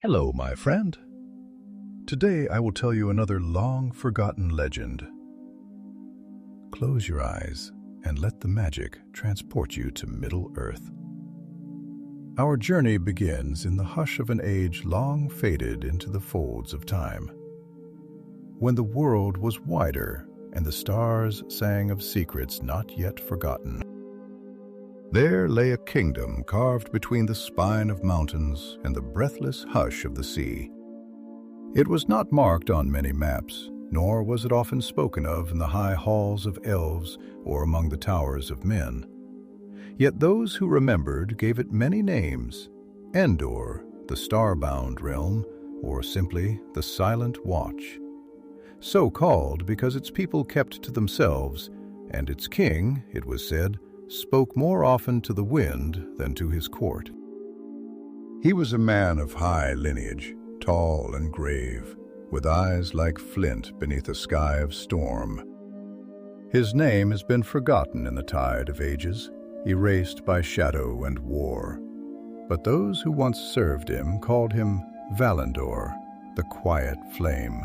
Hello, my friend. Today I will tell you another long-forgotten legend. Close your eyes and let the magic transport you to Middle-earth. Our journey begins in the hush of an age long faded into the folds of time, when the world was wider and the stars sang of secrets not yet forgotten. There lay a kingdom carved between the spine of mountains and the breathless hush of the sea. It was not marked on many maps, nor was it often spoken of in the high halls of elves or among the towers of men. Yet those who remembered gave it many names: Endor, the star-bound realm, or simply the Silent Watch. So called because its people kept to themselves, and its king, it was said, spoke more often to the wind than to his court. He was a man of high lineage, tall and grave, with eyes like flint beneath a sky of storm. His name has been forgotten in the tide of ages, erased by shadow and war. But those who once served him called him Valandor, the quiet flame.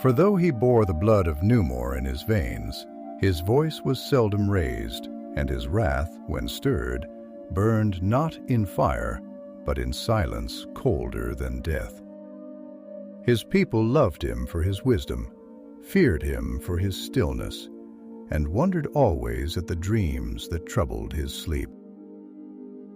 For though he bore the blood of Númenórean in his veins, his voice was seldom raised, and his wrath, when stirred, burned not in fire, but in silence colder than death. His people loved him for his wisdom, feared him for his stillness, and wondered always at the dreams that troubled his sleep.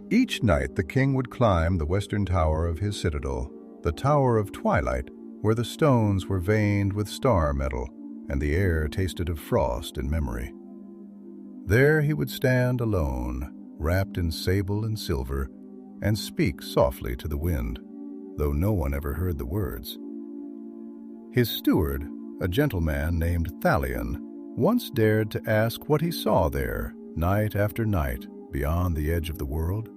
Each night the king would climb the western tower of his citadel, the Tower of Twilight, where the stones were veined with star metal, and the air tasted of frost and memory. There he would stand alone, wrapped in sable and silver, and speak softly to the wind, though no one ever heard the words. His steward, a gentleman named Thalion, once dared to ask what he saw there, night after night, beyond the edge of the world.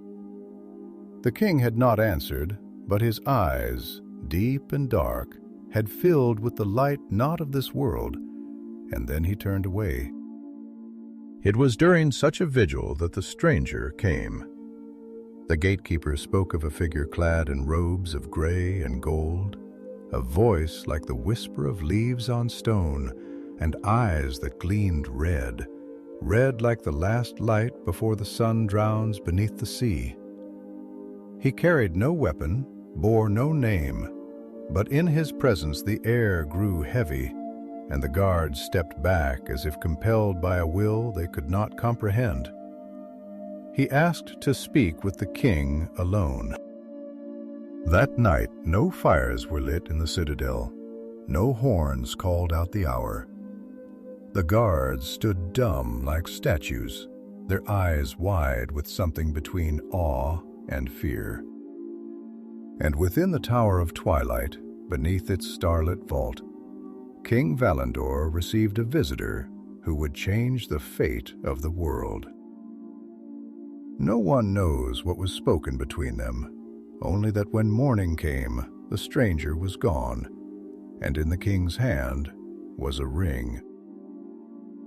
The king had not answered, but his eyes, deep and dark, had filled with the light not of this world, and then he turned away. It was during such a vigil that the stranger came. The gatekeeper spoke of a figure clad in robes of gray and gold, a voice like the whisper of leaves on stone, and eyes that gleamed red, red like the last light before the sun drowns beneath the sea. He carried no weapon, bore no name, but in his presence the air grew heavy, and the guards stepped back as if compelled by a will they could not comprehend. He asked to speak with the king alone. That night no fires were lit in the citadel, no horns called out the hour. The guards stood dumb like statues, their eyes wide with something between awe and fear. And within the Tower of Twilight, beneath its starlit vault, King Valandor received a visitor who would change the fate of the world. No one knows what was spoken between them, only that when morning came, the stranger was gone, and in the king's hand was a ring.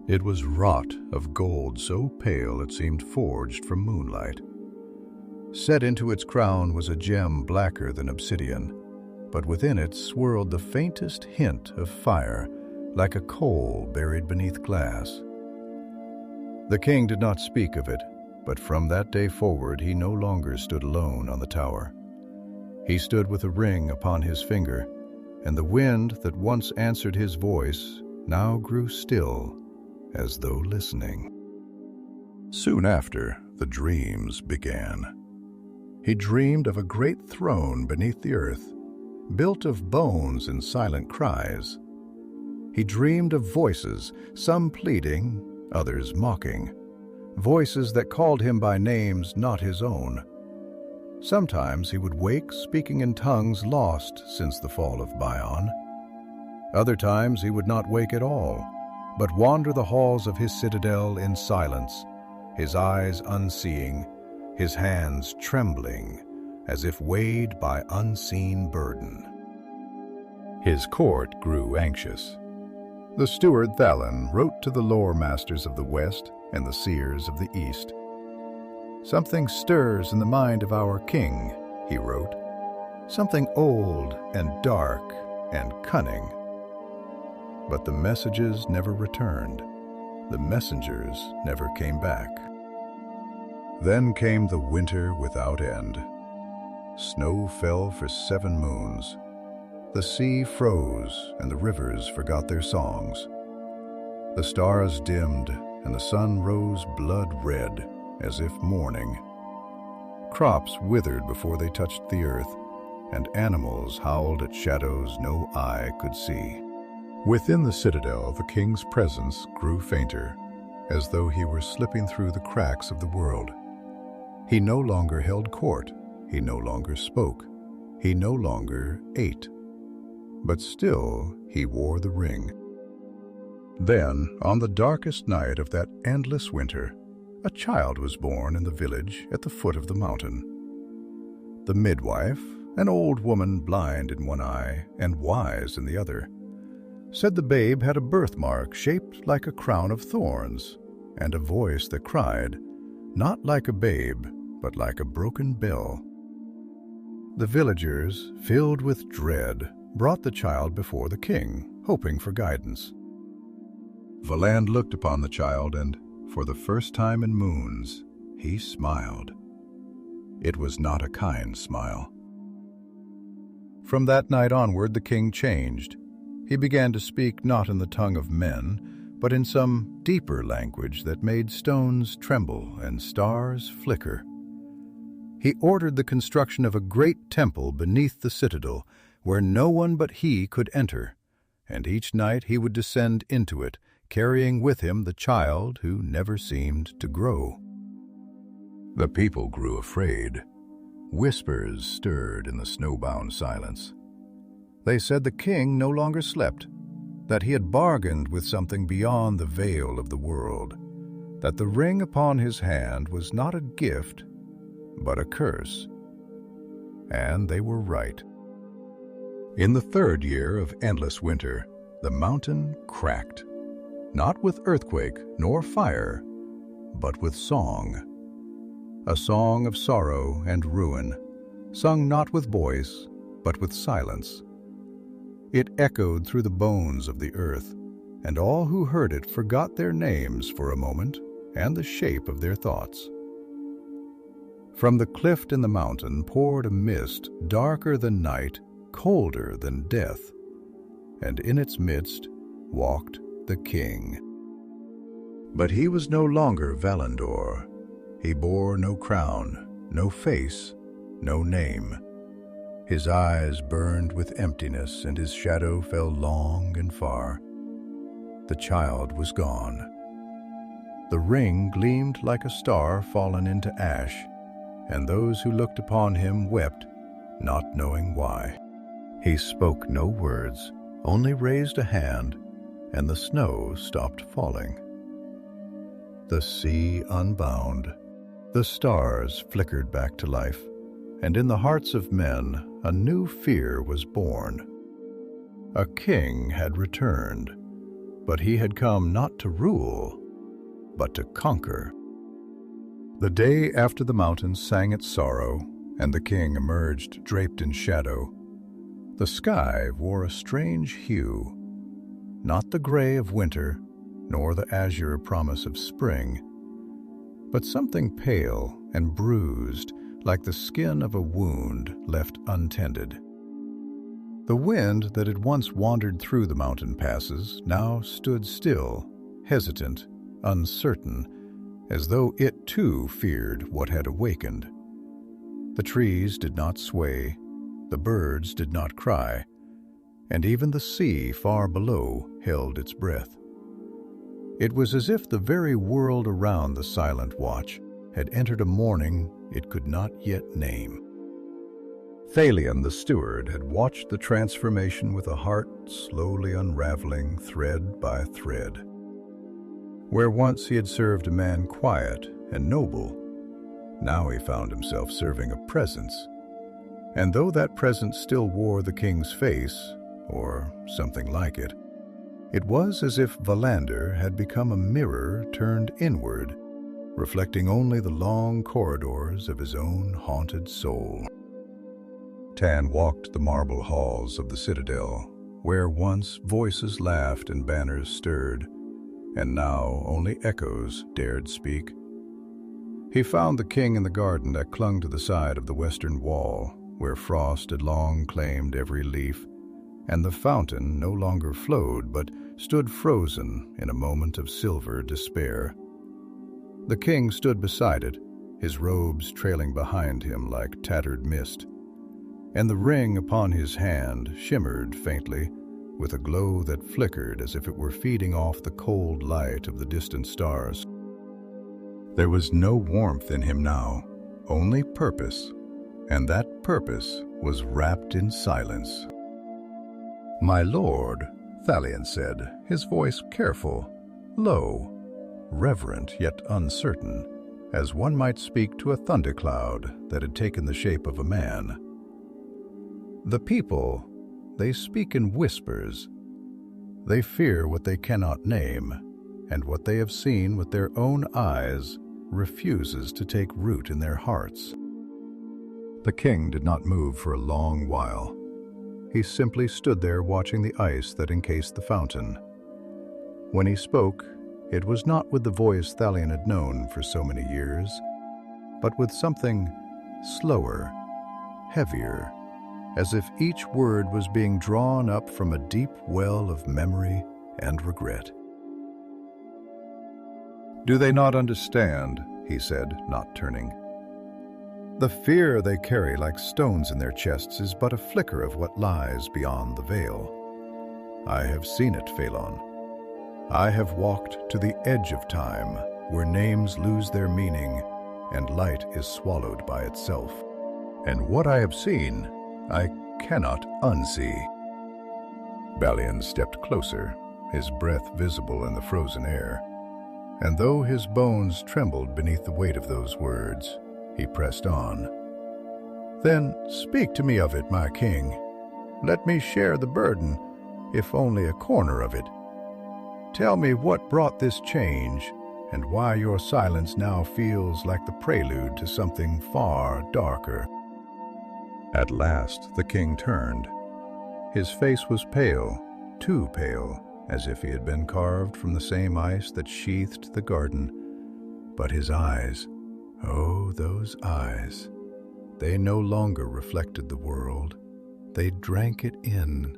It was wrought of gold so pale it seemed forged from moonlight. Set into its crown was a gem blacker than obsidian, but within it swirled the faintest hint of fire, like a coal buried beneath glass. The king did not speak of it, but from that day forward he no longer stood alone on the tower. He stood with a ring upon his finger, and the wind that once answered his voice now grew still, as though listening. Soon after, the dreams began. He dreamed of a great throne beneath the earth, built of bones and silent cries. He dreamed of voices, some pleading, others mocking, voices that called him by names not his own. Sometimes he would wake speaking in tongues lost since the fall of Bion. Other times he would not wake at all, but wander the halls of his citadel in silence, his eyes unseeing, his hands trembling, as if weighed by unseen burden. His court grew anxious. The steward Thalion wrote to the lore masters of the West and the seers of the East. "Something stirs in the mind of our king," he wrote. something old and dark and cunning. But the messages never returned. The messengers never came back. Then came the winter without end. Snow fell for 7 moons. The sea froze and the rivers forgot their songs. The stars dimmed and the sun rose blood red as if mourning. Crops withered before they touched the earth, and animals howled at shadows no eye could see. Within the citadel, the king's presence grew fainter, as though he were slipping through the cracks of the world. He no longer held court, he no longer spoke, he no longer ate. But still he wore the ring. Then, on the darkest night of that endless winter, a child was born in the village at the foot of the mountain. The midwife, an old woman blind in one eye and wise in the other, said the babe had a birthmark shaped like a crown of thorns, and a voice that cried, not like a babe, but like a broken bell. The villagers, filled with dread, brought the child before the king, hoping for guidance. Valandor looked upon the child, and, for the first time in moons, he smiled. It was not a kind smile. From that night onward, the king changed. He began to speak not in the tongue of men, but in some deeper language that made stones tremble and stars flicker. He ordered the construction of a great temple beneath the citadel, where no one but he could enter, and each night he would descend into it, carrying with him the child who never seemed to grow. The people grew afraid. Whispers stirred in the snowbound silence. They said the king no longer slept, that he had bargained with something beyond the veil of the world, that the ring upon his hand was not a gift, but a curse. And they were right. In the 3rd year of endless winter, the mountain cracked, not with earthquake nor fire, but with song. A song of sorrow and ruin, sung not with voice, but with silence. It echoed through the bones of the earth, and all who heard it forgot their names for a moment and the shape of their thoughts. From the cliff in the mountain poured a mist darker than night, colder than death, and in its midst walked the king. But he was no longer Valandor. He bore no crown, no face, no name. His eyes burned with emptiness, and his shadow fell long and far. The child was gone. The ring gleamed like a star fallen into ash, and those who looked upon him wept, not knowing why. He spoke no words, only raised a hand, and the snow stopped falling. The sea unbound. The stars flickered back to life, and in the hearts of men a new fear was born. A king had returned, but he had come not to rule, but to conquer. The day after the mountains sang its sorrow, and the king emerged draped in shadow, the sky wore a strange hue, not the gray of winter, nor the azure promise of spring, but something pale and bruised, like the skin of a wound left untended. The wind that had once wandered through the mountain passes now stood still, hesitant, uncertain, as though it too feared what had awakened. The trees did not sway, the birds did not cry, and even the sea far below held its breath. It was as if the very world around the silent watch had entered a mourning it could not yet name. Thalion, the steward, had watched the transformation with a heart slowly unraveling thread by thread. Where once he had served a man quiet and noble, now he found himself serving a presence. And though that presence still wore the king's face, or something like it, it was as if Valandor had become a mirror turned inward, reflecting only the long corridors of his own haunted soul. Tan walked the marble halls of the citadel, where once voices laughed and banners stirred, and now only echoes dared speak. He found the king in the garden that clung to the side of the western wall, where frost had long claimed every leaf, and the fountain no longer flowed but stood frozen in a moment of silver despair. The king stood beside it, his robes trailing behind him like tattered mist, and the ring upon his hand shimmered faintly with a glow that flickered as if it were feeding off the cold light of the distant stars. There was no warmth in him now, only purpose, and that purpose was wrapped in silence. "My lord," Thalion said, his voice careful, low, reverent yet uncertain, as one might speak to a thundercloud that had taken the shape of a man. "The people, they speak in whispers. They fear what they cannot name, and what they have seen with their own eyes refuses to take root in their hearts." The king did not move for a long while. He simply stood there watching the ice that encased the fountain. When he spoke, it was not with the voice Thalion had known for so many years, but with something slower, heavier, as if each word was being drawn up from a deep well of memory and regret. "Do they not understand?" he said, not turning. "The fear they carry like stones in their chests is but a flicker of what lies beyond the veil. I have seen it, Phalon. I have walked to the edge of time, where names lose their meaning and light is swallowed by itself. And what I have seen, I cannot unsee." Balian stepped closer, his breath visible in the frozen air. And though his bones trembled beneath the weight of those words, he pressed on. "Then speak to me of it, my king. Let me share the burden, if only a corner of it. Tell me what brought this change, and why your silence now feels like the prelude to something far darker." At last the king turned. His face was pale, too pale, as if he had been carved from the same ice that sheathed the garden. But his eyes, oh, those eyes, they no longer reflected the world. They drank it in,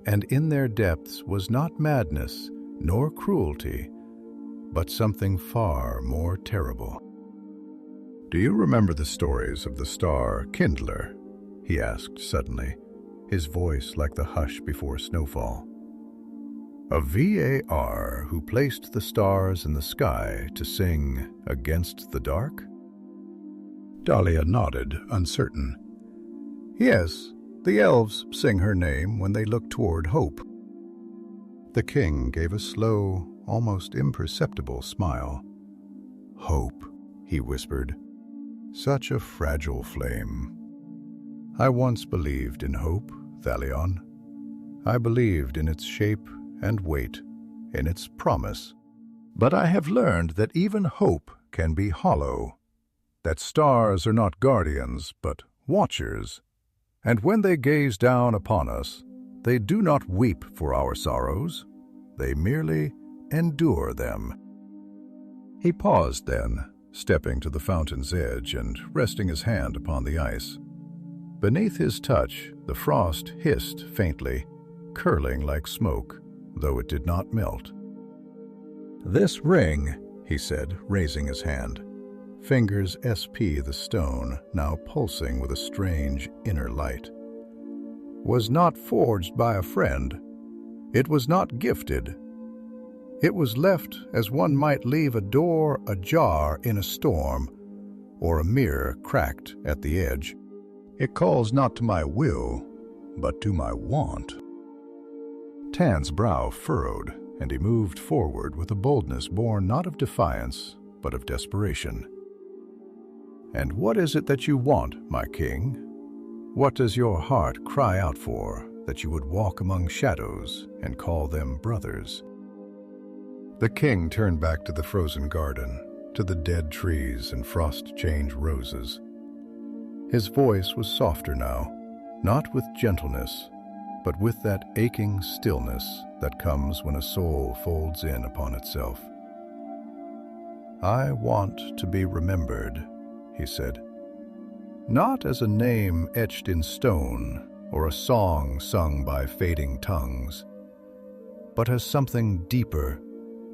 and in their depths was not madness nor cruelty, but something far more terrible. "Do you remember the stories of the star Kindler?" he asked suddenly, his voice like the hush before snowfall. "A VAR who placed the stars in the sky to sing against the dark?" Dahlia nodded, uncertain. "Yes, the elves sing her name when they look toward hope." The king gave a slow, almost imperceptible smile. "Hope," he whispered. "Such a fragile flame. I once believed in hope, Thalion. I believed in its shape and weight, in its promise. But I have learned that even hope can be hollow, that stars are not guardians, but watchers, and when they gaze down upon us, they do not weep for our sorrows, they merely endure them." He paused then, stepping to the fountain's edge and resting his hand upon the ice. Beneath his touch, the frost hissed faintly, curling like smoke, though it did not melt. "This ring," he said, raising his hand, fingers SP the stone, now pulsing with a strange inner light, "was not forged by a friend. It was not gifted. It was left as one might leave a door ajar in a storm, or a mirror cracked at the edge. It calls not to my will, but to my want." Tan's brow furrowed, and he moved forward with a boldness born not of defiance, but of desperation. "And what is it that you want, my king? What does your heart cry out for, that you would walk among shadows and call them brothers?" The king turned back to the frozen garden, to the dead trees and frost-changed roses. His voice was softer now, not with gentleness, but with that aching stillness that comes when a soul folds in upon itself. "I want to be remembered," he said, "not as a name etched in stone or a song sung by fading tongues, but as something deeper,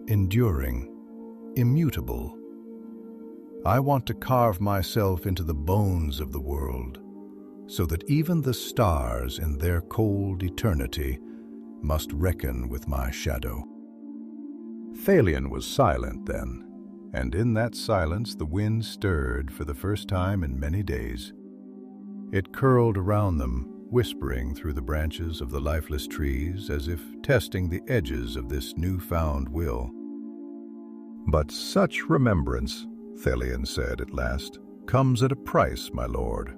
enduring, immutable. I want to carve myself into the bones of the world, so that even the stars in their cold eternity must reckon with my shadow." Thalion was silent then, and in that silence the wind stirred for the first time in many days. It curled around them, whispering through the branches of the lifeless trees as if testing the edges of this newfound will. "But such remembrance," Thalion said at last, "comes at a price, my lord,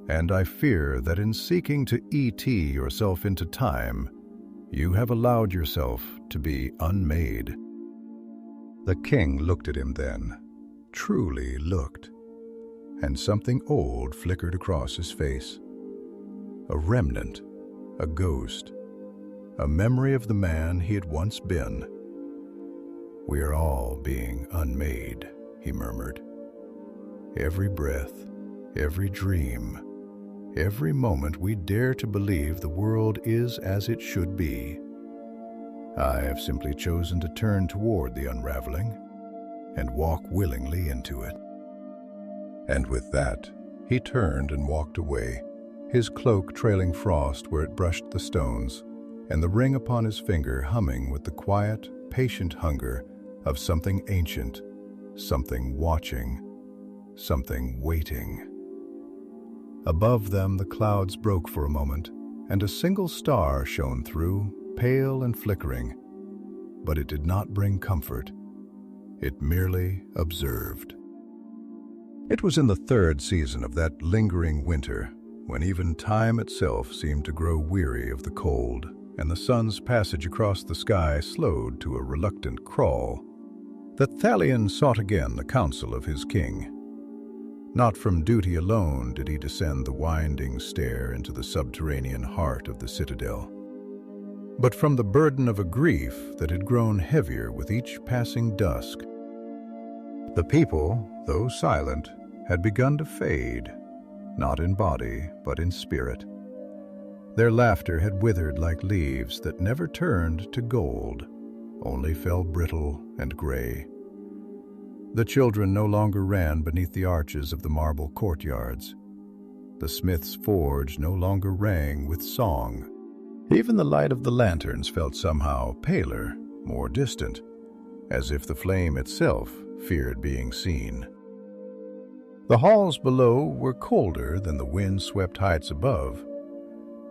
and I fear that in seeking to ET yourself into time, you have allowed yourself to be unmade." The king looked at him then, truly looked, and something old flickered across his face. A remnant, a ghost, a memory of the man he had once been. "We are all being unmade," he murmured. "Every breath, every dream, every moment we dare to believe the world is as it should be. I have simply chosen to turn toward the unraveling and walk willingly into it." And with that, he turned and walked away, his cloak trailing frost where it brushed the stones, and the ring upon his finger humming with the quiet, patient hunger of something ancient, something watching, something waiting. Above them the clouds broke for a moment, and a single star shone through, pale and flickering, but it did not bring comfort. It merely observed. It was in the third season of that lingering winter, when even time itself seemed to grow weary of the cold, and the sun's passage across the sky slowed to a reluctant crawl, that Thalion sought again the counsel of his king. Not from duty alone did he descend the winding stair into the subterranean heart of the citadel, but from the burden of a grief that had grown heavier with each passing dusk. The people, though silent, had begun to fade, not in body, but in spirit. Their laughter had withered like leaves that never turned to gold, only fell brittle and gray. The children no longer ran beneath the arches of the marble courtyards. The smith's forge no longer rang with song. Even the light of the lanterns felt somehow paler, more distant, as if the flame itself feared being seen. The halls below were colder than the wind-swept heights above.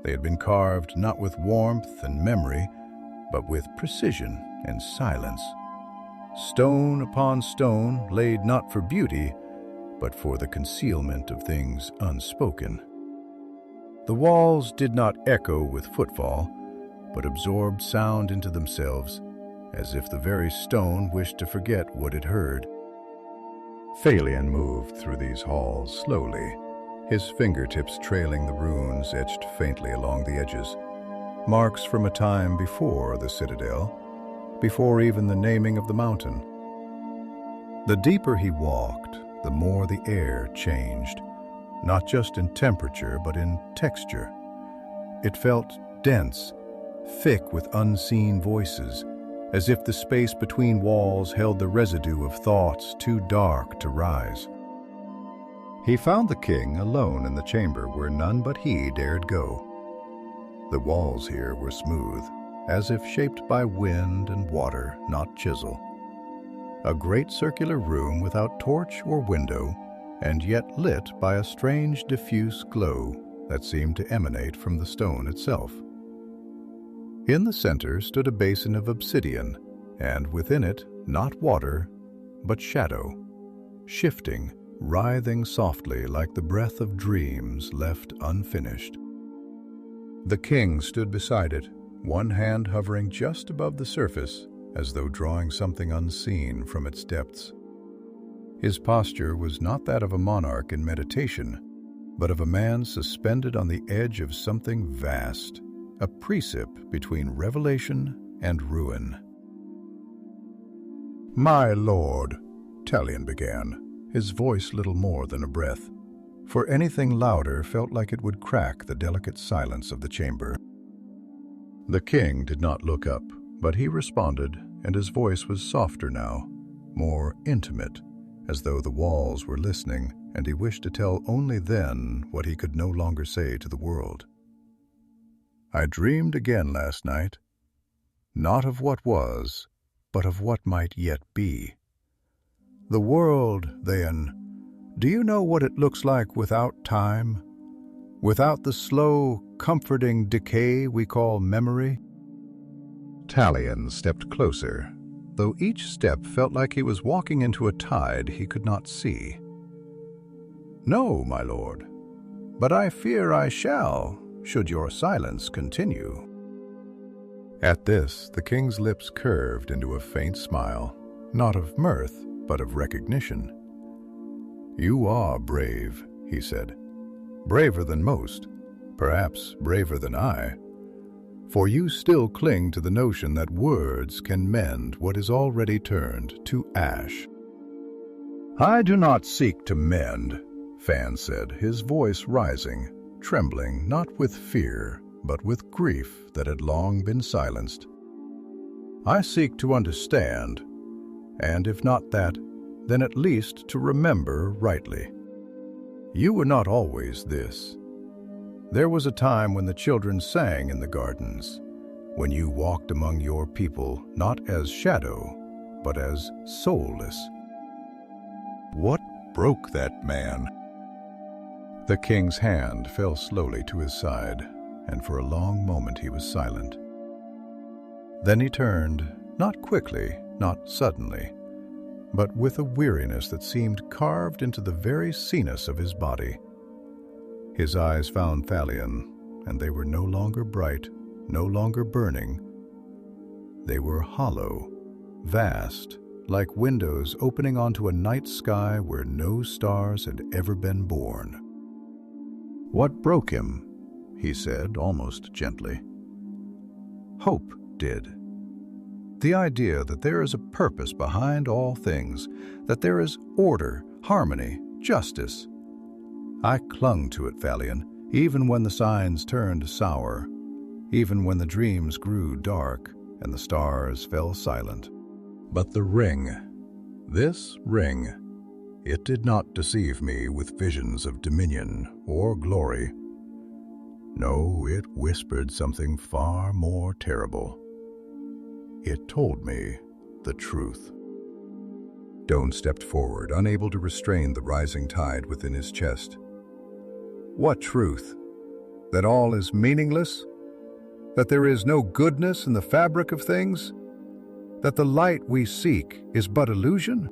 They had been carved not with warmth and memory, but with precision and silence. Stone upon stone laid not for beauty, but for the concealment of things unspoken. The walls did not echo with footfall, but absorbed sound into themselves, as if the very stone wished to forget what it heard. Thalion moved through these halls slowly, his fingertips trailing the runes etched faintly along the edges, marks from a time before the citadel, before even the naming of the mountain. The deeper he walked, the more the air changed, not just in temperature but in texture. It felt dense, thick with unseen voices, as if the space between walls held the residue of thoughts too dark to rise. He found the king alone in the chamber where none but he dared go. The walls here were smooth, as if shaped by wind and water, not chisel. A great circular room without torch or window, and yet lit by a strange diffuse glow that seemed to emanate from the stone itself. In the center stood a basin of obsidian, and within it not water, but shadow, shifting, writhing softly like the breath of dreams left unfinished. The king stood beside it, one hand hovering just above the surface, as though drawing something unseen from its depths. His posture was not that of a monarch in meditation, but of a man suspended on the edge of something vast, a precip between revelation and ruin. "My lord," Thalion began, his voice little more than a breath, for anything louder felt like it would crack the delicate silence of the chamber. The king did not look up, but he responded, and his voice was softer now, more intimate, as though the walls were listening, and he wished to tell only then what he could no longer say to the world. "I dreamed again last night, not of what was, but of what might yet be. The world, then, do you know what it looks like without time? Without the slow, comforting decay we call memory?" Thalion stepped closer, though each step felt like he was walking into a tide he could not see. "No, my lord, but I fear I shall, should your silence continue." At this, the king's lips curved into a faint smile, not of mirth, but of recognition. "You are brave," he said. "Braver than most, perhaps braver than I. For you still cling to the notion that words can mend what is already turned to ash." "I do not seek to mend," Fan said, his voice rising, trembling not with fear, but with grief that had long been silenced. "I seek to understand, and if not that, then at least to remember rightly. You were not always this. There was a time when the children sang in the gardens, when you walked among your people not as shadow, but as soulless." "What broke that man?" The king's hand fell slowly to his side, and for a long moment he was silent. Then he turned, not quickly, not suddenly, but with a weariness that seemed carved into the very seamess of his body. His eyes found Thalion, and they were no longer bright, no longer burning. They were hollow, vast, like windows opening onto a night sky where no stars had ever been born. "What broke him?" he said, almost gently. "Hope did. The idea that there is a purpose behind all things, that there is order, harmony, justice. I clung to it, Thalion, even when the signs turned sour, even when the dreams grew dark and the stars fell silent. But the ring, this ring, it did not deceive me with visions of dominion or glory. No, it whispered something far more terrible. It told me the truth." Doan stepped forward, unable to restrain the rising tide within his chest. "What truth? That all is meaningless? That there is no goodness in the fabric of things? That the light we seek is but illusion?"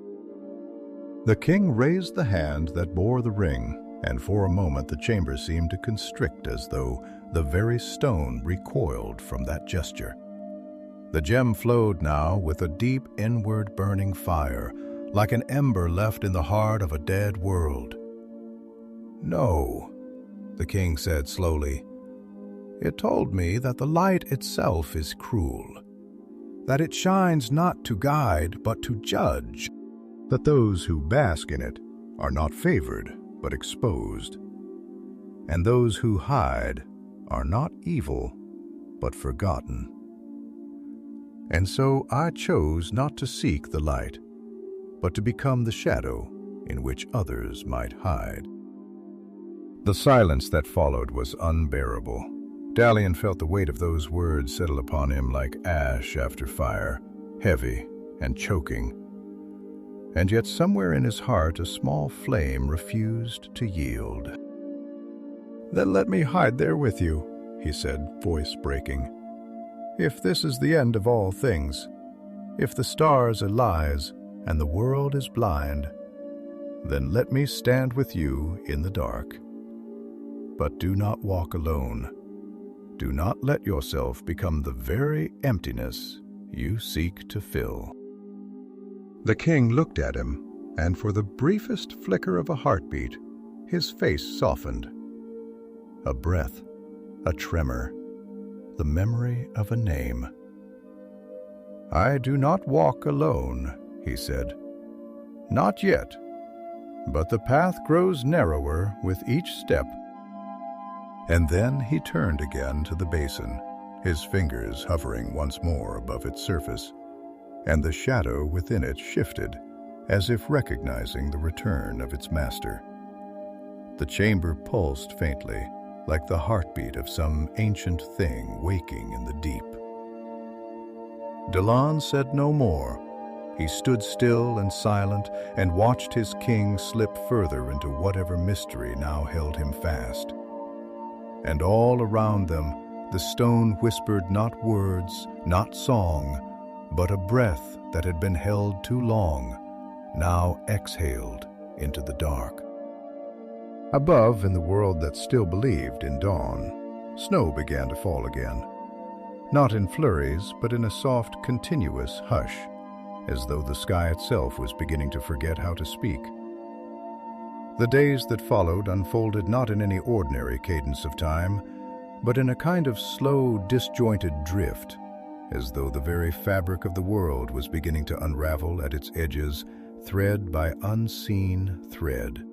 The king raised the hand that bore the ring, and for a moment the chamber seemed to constrict as though the very stone recoiled from that gesture. The gem flowed now with a deep inward burning fire, like an ember left in the heart of a dead world. "No," the king said slowly. "It told me that the light itself is cruel, that it shines not to guide but to judge, that those who bask in it are not favored but exposed, and those who hide are not evil but forgotten. And so I chose not to seek the light, but to become the shadow in which others might hide." The silence that followed was unbearable. Thalion felt the weight of those words settle upon him like ash after fire, heavy and choking. And yet somewhere in his heart a small flame refused to yield. "Then let me hide there with you," he said, voice breaking. "If this is the end of all things, if the stars are lies and the world is blind, then let me stand with you in the dark. But do not walk alone. Do not let yourself become the very emptiness you seek to fill." The king looked at him, and for the briefest flicker of a heartbeat, his face softened, a breath, a tremor, the memory of a name. "I do not walk alone," he said. "Not yet, but the path grows narrower with each step." And then he turned again to the basin, his fingers hovering once more above its surface, and the shadow within it shifted, as if recognizing the return of its master. The chamber pulsed faintly, like the heartbeat of some ancient thing waking in the deep. Dalan said no more. He stood still and silent and watched his king slip further into whatever mystery now held him fast. And all around them, the stone whispered not words, not song, but a breath that had been held too long, now exhaled into the dark. Above, in the world that still believed in dawn, snow began to fall again. Not in flurries, but in a soft, continuous hush, as though the sky itself was beginning to forget how to speak. The days that followed unfolded not in any ordinary cadence of time, but in a kind of slow, disjointed drift, as though the very fabric of the world was beginning to unravel at its edges, thread by unseen thread.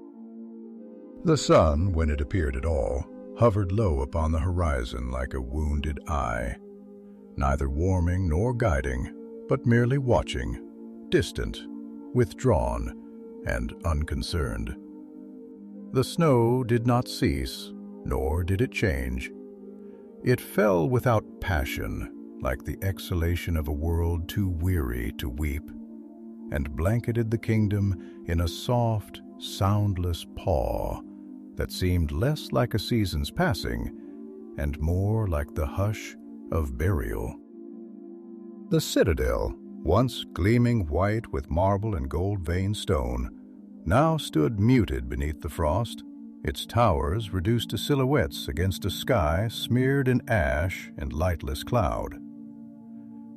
The sun, when it appeared at all, hovered low upon the horizon like a wounded eye, neither warming nor guiding, but merely watching, distant, withdrawn, and unconcerned. The snow did not cease, nor did it change. It fell without passion, like the exhalation of a world too weary to weep, and blanketed the kingdom in a soft, soundless paw that seemed less like a season's passing and more like the hush of burial. The citadel, once gleaming white with marble and gold-veined stone, now stood muted beneath the frost, its towers reduced to silhouettes against a sky smeared in ash and lightless cloud.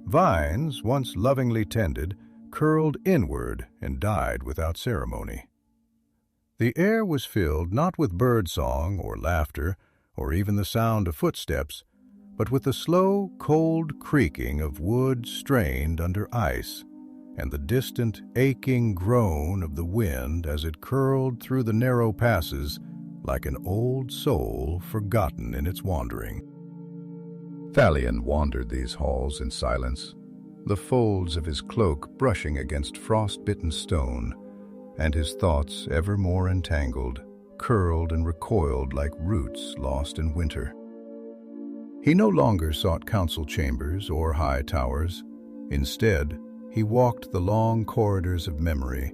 Vines, once lovingly tended, curled inward and died without ceremony. The air was filled not with birdsong or laughter or even the sound of footsteps, but with the slow, cold creaking of wood strained under ice and the distant, aching groan of the wind as it curled through the narrow passes like an old soul forgotten in its wandering. Thalion wandered these halls in silence, the folds of his cloak brushing against frost-bitten stone, and his thoughts, ever more entangled, curled and recoiled like roots lost in winter. He no longer sought council chambers or high towers. Instead, he walked the long corridors of memory,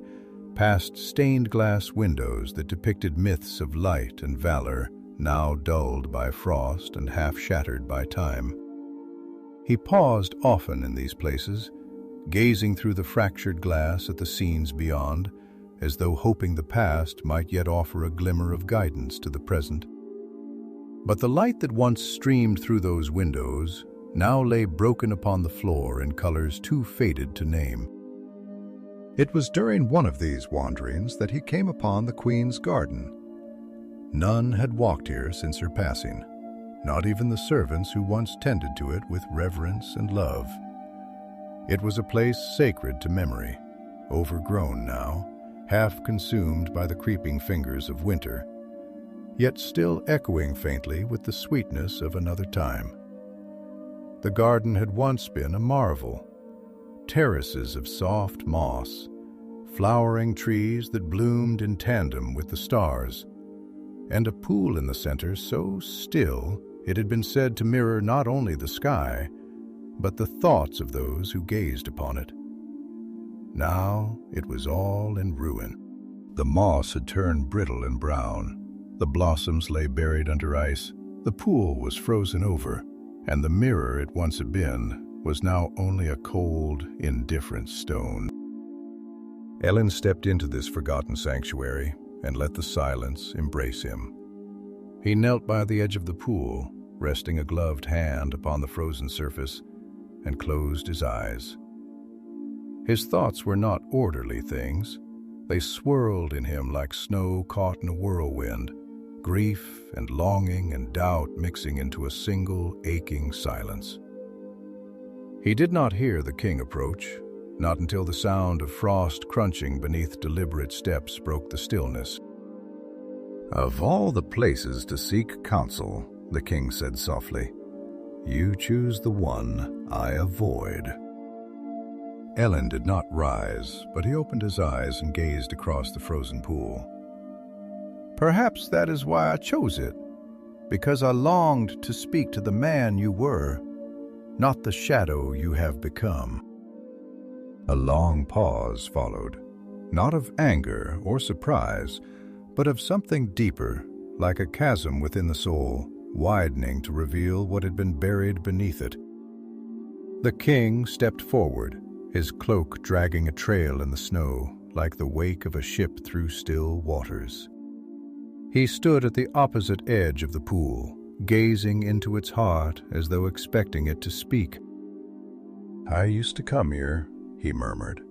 past stained-glass windows that depicted myths of light and valor, now dulled by frost and half-shattered by time. He paused often in these places, gazing through the fractured glass at the scenes beyond, as though hoping the past might yet offer a glimmer of guidance to the present. But the light that once streamed through those windows now lay broken upon the floor in colors too faded to name. It was during one of these wanderings that he came upon the Queen's garden. None had walked here since her passing, not even the servants who once tended to it with reverence and love. It was a place sacred to memory, overgrown now, half consumed by the creeping fingers of winter, yet still echoing faintly with the sweetness of another time. The garden had once been a marvel. Terraces of soft moss, flowering trees that bloomed in tandem with the stars, and a pool in the center so still it had been said to mirror not only the sky, but the thoughts of those who gazed upon it. Now it was all in ruin. The moss had turned brittle and brown. The blossoms lay buried under ice. The pool was frozen over, and the mirror it once had been was now only a cold, indifferent stone. Ellen stepped into this forgotten sanctuary and let the silence embrace him. He knelt by the edge of the pool, resting a gloved hand upon the frozen surface, and closed his eyes. His thoughts were not orderly things. They swirled in him like snow caught in a whirlwind, grief and longing and doubt mixing into a single aching silence. He did not hear the king approach, not until the sound of frost crunching beneath deliberate steps broke the stillness. "Of all the places to seek counsel," the king said softly, "you choose the one I avoid." Elend did not rise, but he opened his eyes and gazed across the frozen pool. "Perhaps that is why I chose it, because I longed to speak to the man you were, not the shadow you have become." A long pause followed, not of anger or surprise, but of something deeper, like a chasm within the soul, widening to reveal what had been buried beneath it. The king stepped forward, his cloak dragging a trail in the snow, like the wake of a ship through still waters. He stood at the opposite edge of the pool, gazing into its heart as though expecting it to speak. "I used to come here," he murmured,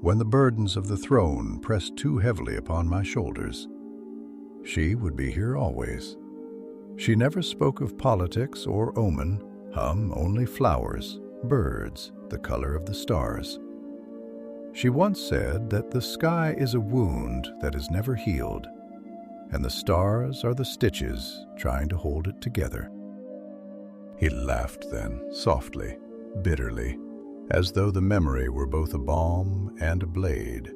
"when the burdens of the throne pressed too heavily upon my shoulders. She would be here always. She never spoke of politics or omen, only flowers, birds, the color of the stars. She once said that the sky is a wound that is never healed, and the stars are the stitches trying to hold it together." He laughed then, softly, bitterly, as though the memory were both a balm and a blade.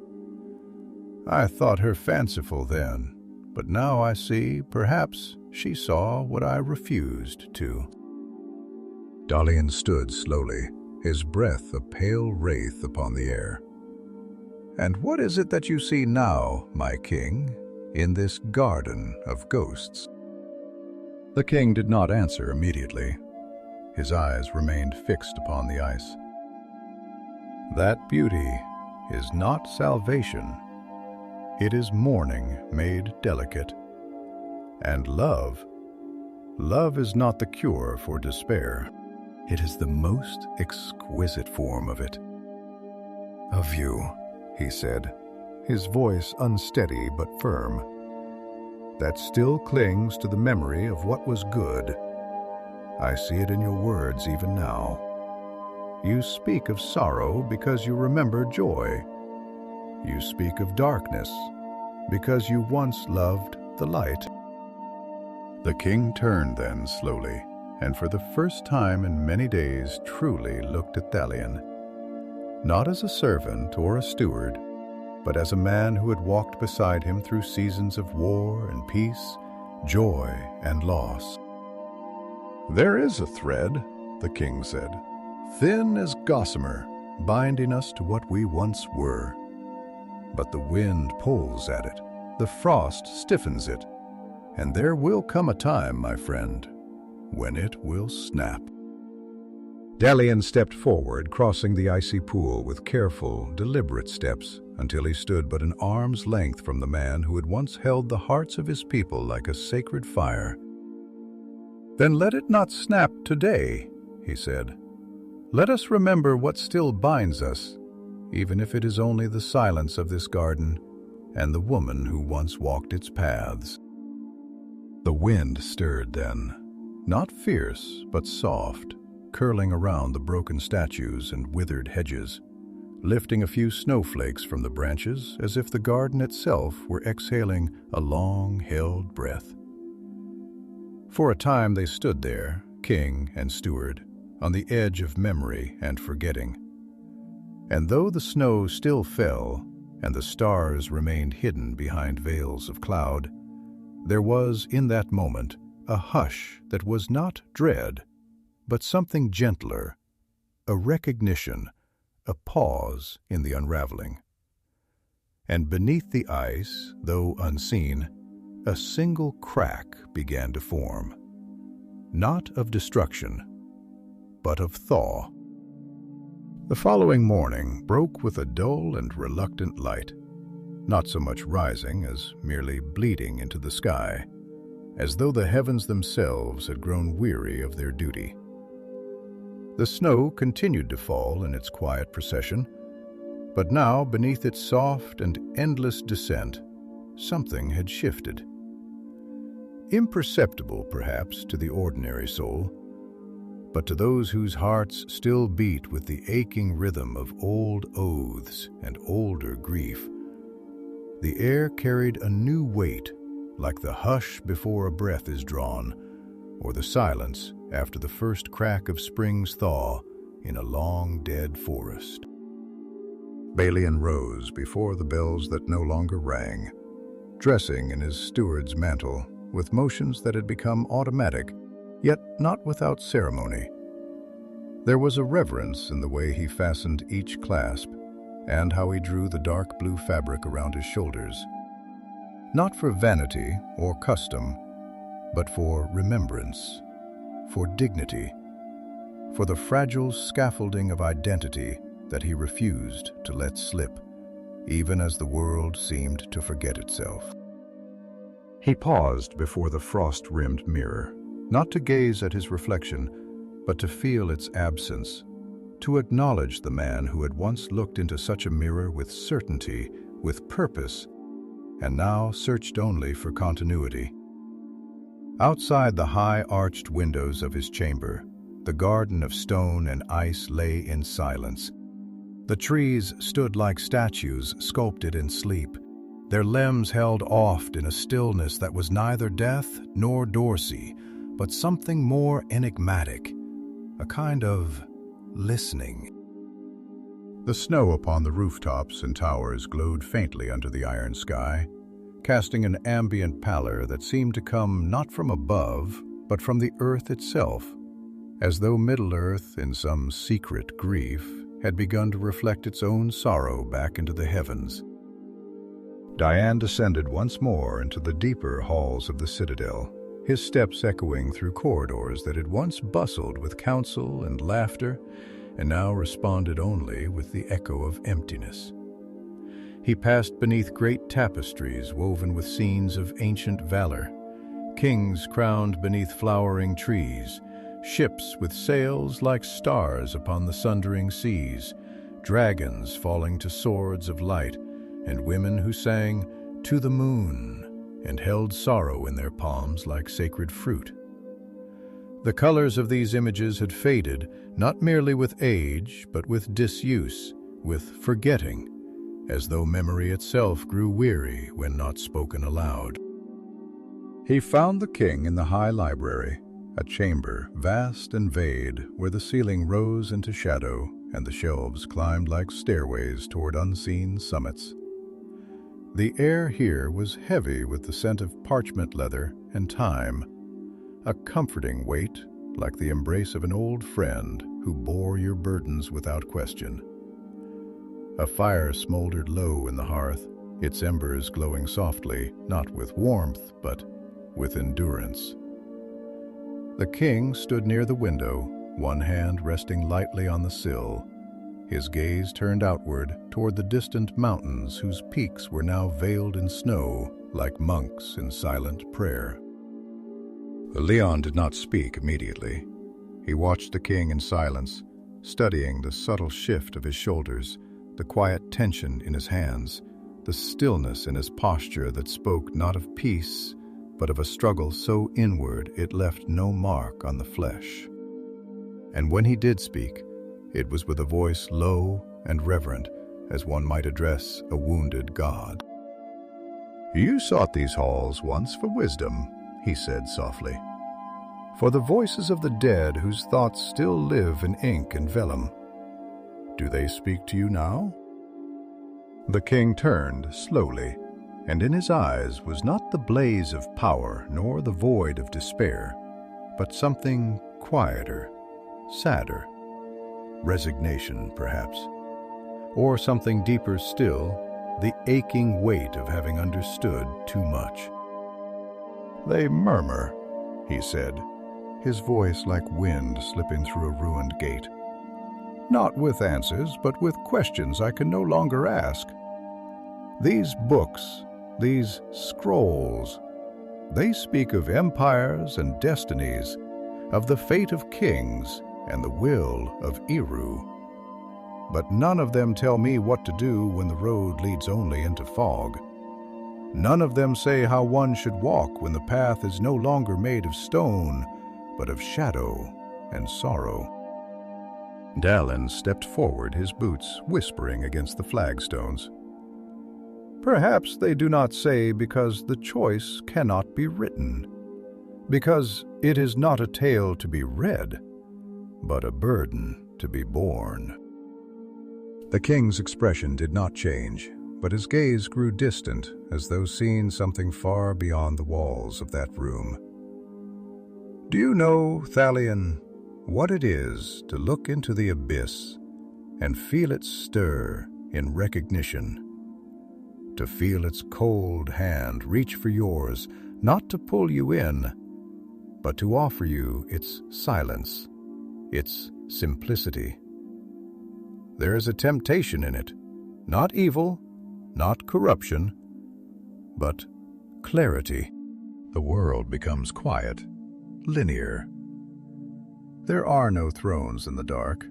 "I thought her fanciful then, but now I see perhaps she saw what I refused to." Thalion stood slowly, his breath a pale wraith upon the air. "And what is it that you see now, my king, in this garden of ghosts?" The king did not answer immediately. His eyes remained fixed upon the ice. "That beauty is not salvation. It is mourning made delicate. And love is not the cure for despair. It is the most exquisite form of it." "Of you," he said, his voice unsteady but firm, "that still clings to the memory of what was good. I see it in your words even now. You speak of sorrow because you remember joy. You speak of darkness because you once loved the light." The king turned then slowly, and for the first time in many days truly looked at Thalion, not as a servant or a steward, but as a man who had walked beside him through seasons of war and peace, joy and loss. "There is a thread," the king said, "thin as gossamer, binding us to what we once were. But the wind pulls at it, the frost stiffens it, and there will come a time, my friend, when it will snap." Thalion stepped forward, crossing the icy pool with careful, deliberate steps, until he stood but an arm's length from the man who had once held the hearts of his people like a sacred fire. "Then let it not snap today," he said. "Let us remember what still binds us, even if it is only the silence of this garden and the woman who once walked its paths." The wind stirred then, not fierce but soft, curling around the broken statues and withered hedges, lifting a few snowflakes from the branches as if the garden itself were exhaling a long-held breath. For a time they stood there, king and steward, on the edge of memory and forgetting. And though the snow still fell and the stars remained hidden behind veils of cloud, there was in that moment a hush that was not dread, but something gentler, a recognition, a pause in the unraveling. And beneath the ice, though unseen, a single crack began to form, not of destruction, but of thaw. The following morning broke with a dull and reluctant light, not so much rising as merely bleeding into the sky, as though the heavens themselves had grown weary of their duty. The snow continued to fall in its quiet procession, but now, beneath its soft and endless descent, something had shifted. imperceptible perhaps to the ordinary soul, but to those whose hearts still beat with the aching rhythm of old oaths and older grief, the air carried a new weight, like the hush before a breath is drawn, or the silence after the first crack of spring's thaw in a long dead forest. Balian rose before the bells that no longer rang, dressing in his steward's mantle with motions that had become automatic, yet not without ceremony. There was a reverence in the way he fastened each clasp, and how he drew the dark blue fabric around his shoulders, not for vanity or custom, but for remembrance, for dignity, for the fragile scaffolding of identity that he refused to let slip, even as the world seemed to forget itself. He paused before the frost-rimmed mirror, not to gaze at his reflection, but to feel its absence, to acknowledge the man who had once looked into such a mirror with certainty, with purpose, and now searched only for continuity. Outside the high arched windows of his chamber, the garden of stone and ice lay in silence. The trees stood like statues sculpted in sleep, their limbs held oft in a stillness that was neither death nor dorsey, but something more enigmatic, a kind of listening. The snow upon the rooftops and towers glowed faintly under the iron sky, casting an ambient pallor that seemed to come not from above, but from the earth itself, as though Middle-earth, in some secret grief, had begun to reflect its own sorrow back into the heavens. Diane descended once more into the deeper halls of the citadel, his steps echoing through corridors that had once bustled with counsel and laughter, and now responded only with the echo of emptiness. He passed beneath great tapestries woven with scenes of ancient valor, kings crowned beneath flowering trees, ships with sails like stars upon the sundering seas, dragons falling to swords of light, and women who sang "To the Moon" and held sorrow in their palms like sacred fruit. The colors of these images had faded, not merely with age, but with disuse, with forgetting, as though memory itself grew weary when not spoken aloud. He found the king in the high library, a chamber vast and vast, where the ceiling rose into shadow and the shelves climbed like stairways toward unseen summits. The air here was heavy with the scent of parchment leather and time, a comforting weight like the embrace of an old friend who bore your burdens without question. A fire smoldered low in the hearth, its embers glowing softly, not with warmth, but with endurance. The king stood near the window, one hand resting lightly on the sill, his gaze turned outward toward the distant mountains whose peaks were now veiled in snow like monks in silent prayer. Leon did not speak immediately. He watched the king in silence, studying the subtle shift of his shoulders, the quiet tension in his hands, the stillness in his posture that spoke not of peace, but of a struggle so inward it left no mark on the flesh. And when he did speak, it was with a voice low and reverent, as one might address a wounded god. "You sought these halls once for wisdom," he said softly, "for the voices of the dead whose thoughts still live in ink and vellum. Do they speak to you now?" The king turned slowly, and in his eyes was not the blaze of power nor the void of despair, but something quieter, sadder, resignation perhaps, or something deeper still, the aching weight of having understood too much. "They murmur," he said, his voice like wind slipping through a ruined gate. "Not with answers, but with questions I can no longer ask. These books, these scrolls, they speak of empires and destinies, of the fate of kings and the will of Eru. But none of them tell me what to do when the road leads only into fog. None of them say how one should walk when the path is no longer made of stone, but of shadow and sorrow. Thalion stepped forward, his boots whispering against the flagstones. Perhaps they do not say because the choice cannot be written, because it is not a tale to be read, but a burden to be borne. The king's expression did not change, but his gaze grew distant as though seeing something far beyond the walls of that room. Do you know, Thalion, what it is to look into the abyss and feel it stir in recognition? To feel its cold hand reach for yours, not to pull you in, but to offer you its silence, its simplicity. There is a temptation in it, not evil, not corruption, but clarity. The world becomes quiet, linear. There are no thrones in the dark,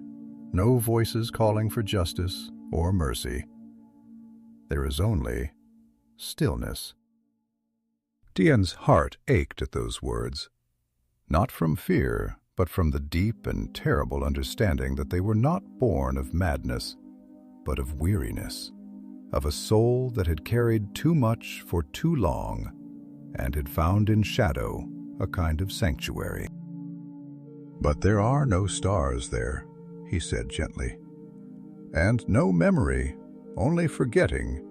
no voices calling for justice or mercy. There is only stillness. Thalion's heart ached at those words, not from fear, but from the deep and terrible understanding that they were not born of madness, but of weariness, of a soul that had carried too much for too long and had found in shadow a kind of sanctuary. But there are no stars there, he said gently, and no memory, only forgetting.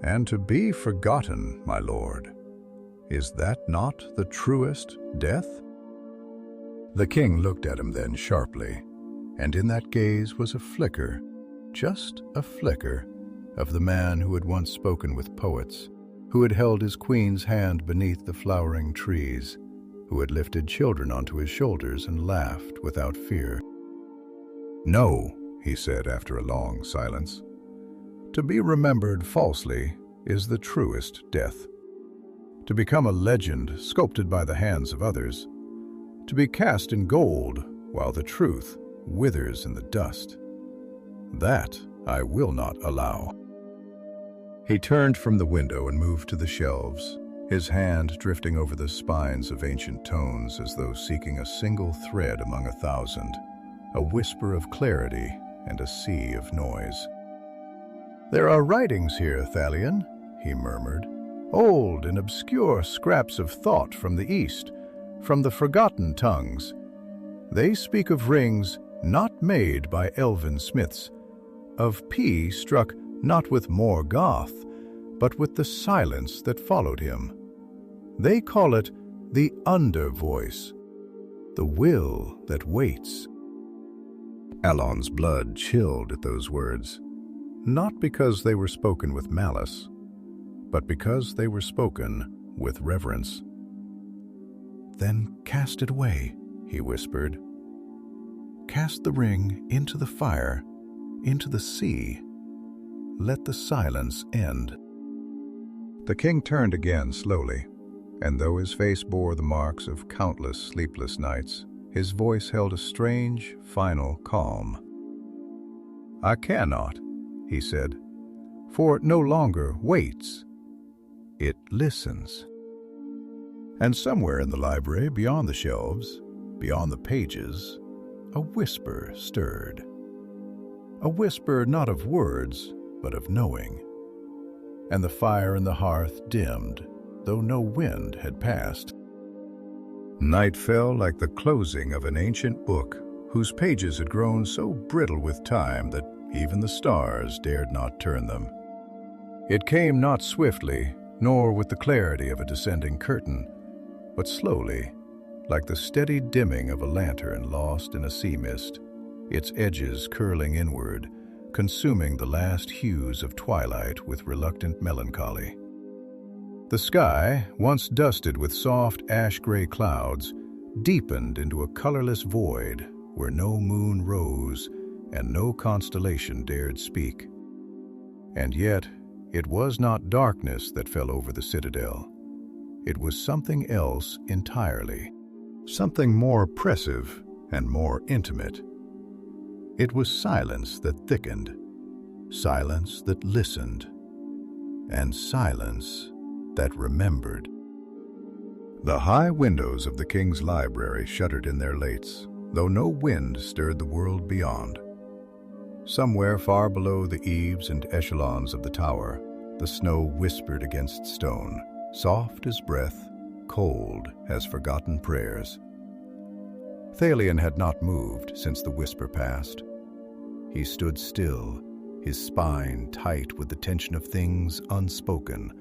And to be forgotten, my lord, is that not the truest death? The king looked at him then sharply, and in that gaze was a flicker, just a flicker, of the man who had once spoken with poets, who had held his queen's hand beneath the flowering trees, who had lifted children onto his shoulders and laughed without fear. No, he said after a long silence, to be remembered falsely is the truest death. To become a legend sculpted by the hands of others, to be cast in gold while the truth withers in the dust, that I will not allow. He turned from the window and moved to the shelves, his hand drifting over the spines of ancient tones as though seeking a single thread among 1,000, a whisper of clarity and a sea of noise. There are writings here, Thalion, he murmured, old and obscure scraps of thought from the East, from the forgotten tongues. They speak of rings not made by elven smiths, of P struck not with Morgoth, but with the silence that followed him. They call it the under voice, the will that waits. Alon's blood chilled at those words, not because they were spoken with malice, but because they were spoken with reverence. Then cast it away, he whispered. Cast the ring into the fire, into the sea. Let the silence end. The king turned again slowly, and though his face bore the marks of countless sleepless nights, his voice held a strange, final calm. I cannot, he said, for it no longer waits. It listens. And somewhere in the library, beyond the shelves, beyond the pages, a whisper stirred. A whisper not of words, but of knowing. And the fire in the hearth dimmed, though no wind had passed. Night fell like the closing of an ancient book, whose pages had grown so brittle with time that even the stars dared not turn them. It came not swiftly, nor with the clarity of a descending curtain, but slowly, like the steady dimming of a lantern lost in a sea mist, its edges curling inward, consuming the last hues of twilight with reluctant melancholy. The sky, once dusted with soft ash-gray clouds, deepened into a colorless void where no moon rose and no constellation dared speak. And yet, it was not darkness that fell over the citadel. It was something else entirely, something more oppressive and more intimate. It was silence that thickened, silence that listened, and silence that remembered. The high windows of the king's library shuddered in their lates, though no wind stirred the world beyond. Somewhere far below the eaves and echelons of the tower, the snow whispered against stone, soft as breath, cold as forgotten prayers. Thalion had not moved since the whisper passed. He stood still, his spine tight with the tension of things unspoken,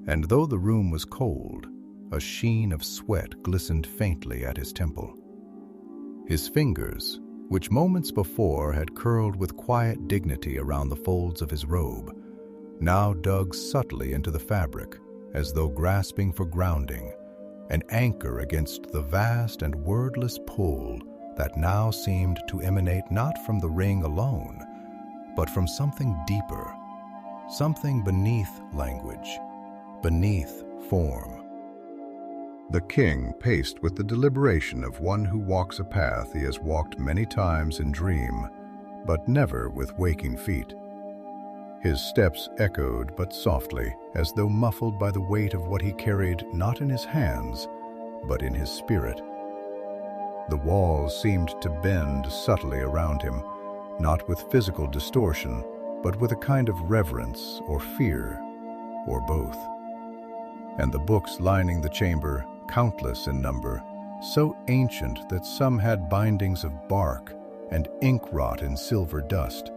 and though the room was cold, a sheen of sweat glistened faintly at his temple. His fingers, which moments before had curled with quiet dignity around the folds of his robe, now dug subtly into the fabric, as though grasping for grounding, an anchor against the vast and wordless pull that now seemed to emanate not from the ring alone, but from something deeper, something beneath language, beneath form. The king paced with the deliberation of one who walks a path he has walked many times in dream, but never with waking feet. His steps echoed but softly, as though muffled by the weight of what he carried not in his hands, but in his spirit. The walls seemed to bend subtly around him, not with physical distortion, but with a kind of reverence or fear, or both. And the books lining the chamber, countless in number, so ancient that some had bindings of bark and ink rot in silver dust,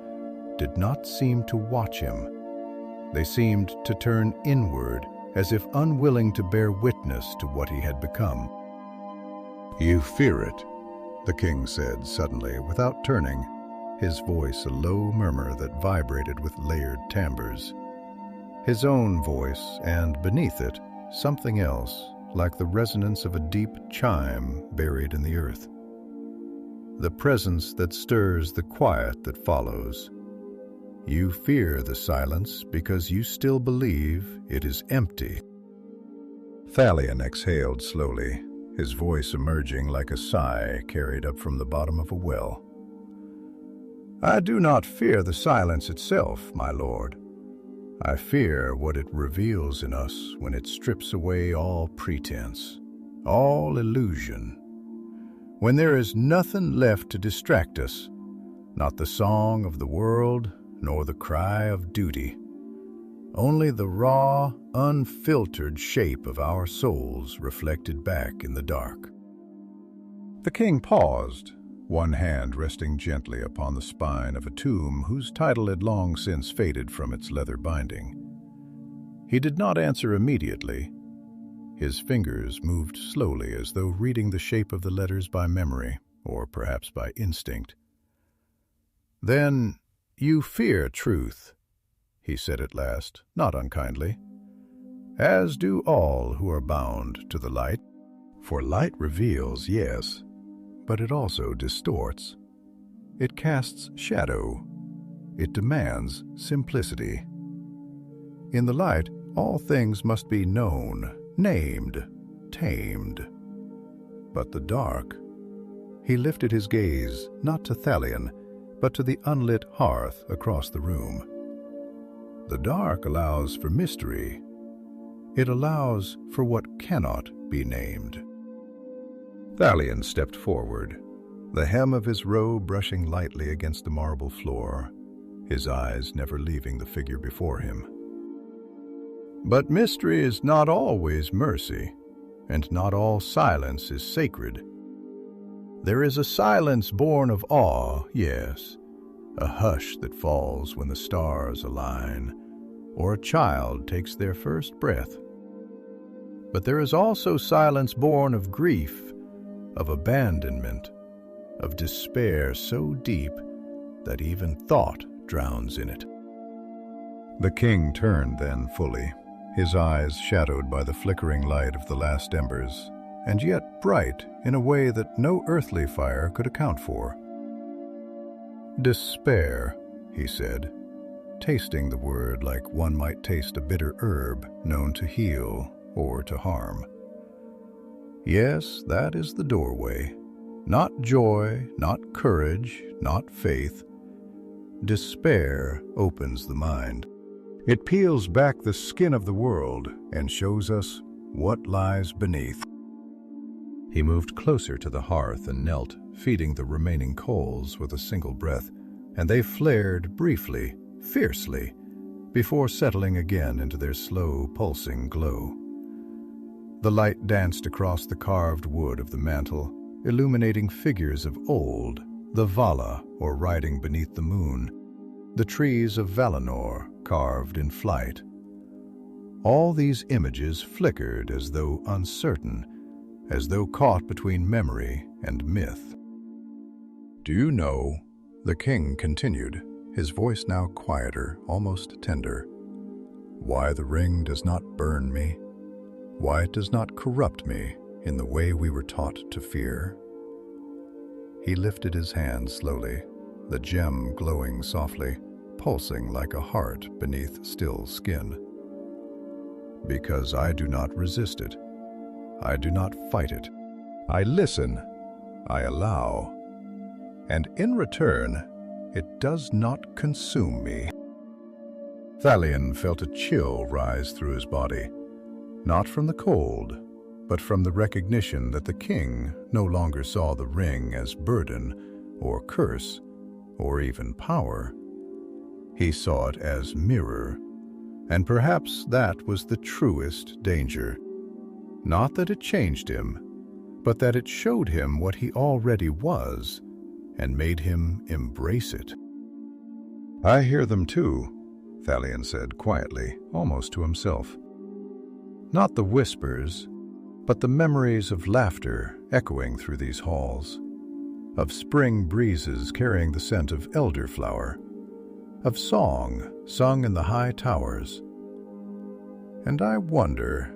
did not seem to watch him. They seemed to turn inward, as if unwilling to bear witness to what he had become. "You fear it," the king said suddenly, without turning, his voice a low murmur that vibrated with layered timbres. His own voice, and beneath it, something else, like the resonance of a deep chime buried in the earth. The presence that stirs the quiet that follows. You fear the silence because you still believe it is empty. Thalion exhaled slowly, his voice emerging like a sigh carried up from the bottom of a well. "I do not fear the silence itself, my lord. I fear what it reveals in us when it strips away all pretense, all illusion. When there is nothing left to distract us, not the song of the world, nor the cry of duty, only the raw, unfiltered shape of our souls reflected back in the dark." The king paused, one hand resting gently upon the spine of a tomb whose title had long since faded from its leather binding. He did not answer immediately. His fingers moved slowly as though reading the shape of the letters by memory, or perhaps by instinct. "Then you fear truth," he said at last, not unkindly, "as do all who are bound to the light. For light reveals, yes, but it also distorts. It casts shadow. It demands simplicity. In the light, all things must be known, named, tamed. But the dark—" He lifted his gaze, not to Thalion, but to the unlit hearth across the room. "The dark allows for mystery. It allows for what cannot be named." Thalion stepped forward, the hem of his robe brushing lightly against the marble floor, his eyes never leaving the figure before him. "But mystery is not always mercy, and not all silence is sacred. There is a silence born of awe, yes, a hush that falls when the stars align, or a child takes their first breath. But there is also silence born of grief, of abandonment, of despair so deep that even thought drowns in it." The king turned then fully, his eyes shadowed by the flickering light of the last embers, and yet bright in a way that no earthly fire could account for. "Despair," he said, tasting the word like one might taste a bitter herb known to heal or to harm. "Yes, that is the doorway. Not joy, not courage, not faith. Despair opens the mind. It peels back the skin of the world and shows us what lies beneath. He moved closer to the hearth and knelt, feeding the remaining coals with a single breath, and they flared briefly, fiercely, before settling again into their slow, pulsing glow. The light danced across the carved wood of the mantel, illuminating figures of old, the Vala, or riding beneath the moon, the trees of Valandor, carved in flight. All these images flickered as though uncertain, as though caught between memory and myth. "Do you know," the king continued, his voice now quieter, almost tender, "why the ring does not burn me? Why it does not corrupt me in the way we were taught to fear?" He lifted his hand slowly, the gem glowing softly, pulsing like a heart beneath still skin. "Because I do not resist it. I do not fight it. I listen. I allow. And in return, it does not consume me." Thalion felt a chill rise through his body, not from the cold, but from the recognition that the king no longer saw the ring as burden or curse or even power. He saw it as mirror, and perhaps that was the truest danger. Not that it changed him, but that it showed him what he already was and made him embrace it. "I hear them too," Thalion said quietly, almost to himself. Not the whispers, but the memories of laughter echoing through these halls, of spring breezes carrying the scent of elderflower, of song sung in the high towers. And I wonder,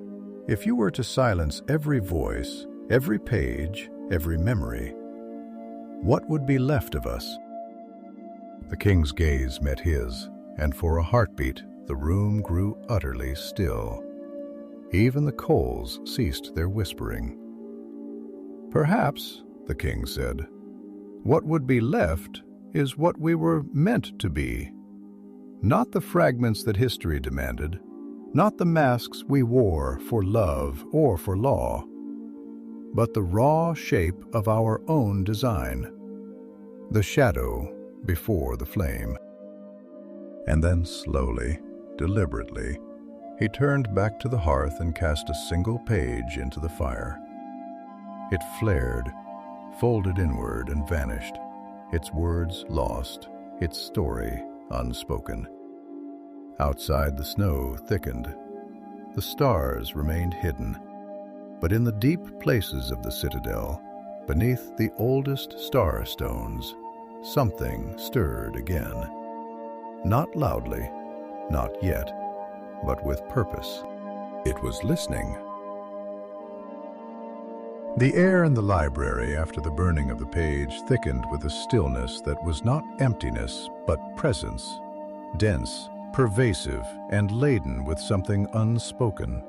if you were to silence every voice, every page, every memory, what would be left of us? The king's gaze met his, and for a heartbeat the room grew utterly still. Even the coals ceased their whispering. "Perhaps," the king said, "what would be left is what we were meant to be. Not the fragments that history demanded, not the masks we wore for love or for law, but the raw shape of our own design, the shadow before the flame." And then slowly, deliberately, he turned back to the hearth and cast a single page into the fire. It flared, folded inward and vanished, its words lost, its story unspoken. Outside, the snow thickened. The stars remained hidden. But in the deep places of the citadel, beneath the oldest star stones, something stirred again. Not loudly, not yet, but with purpose. It was listening. The air in the library after the burning of the page thickened with a stillness that was not emptiness, but presence, dense, pervasive, and laden with something unspoken.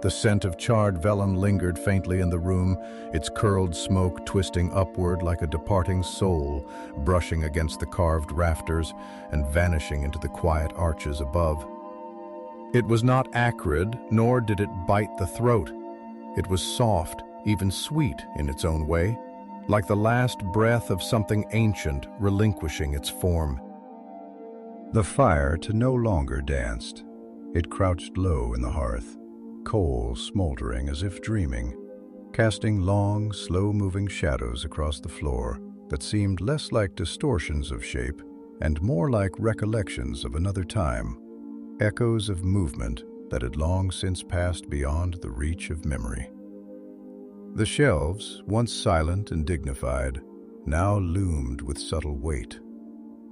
The scent of charred vellum lingered faintly in the room, its curled smoke twisting upward like a departing soul, brushing against the carved rafters and vanishing into the quiet arches above. It was not acrid, nor did it bite the throat. It was soft, even sweet in its own way, like the last breath of something ancient relinquishing its form. The fire to no longer danced. It crouched low in the hearth, coals smoldering as if dreaming, casting long, slow-moving shadows across the floor that seemed less like distortions of shape and more like recollections of another time, echoes of movement that had long since passed beyond the reach of memory. The shelves, once silent and dignified, now loomed with subtle weight.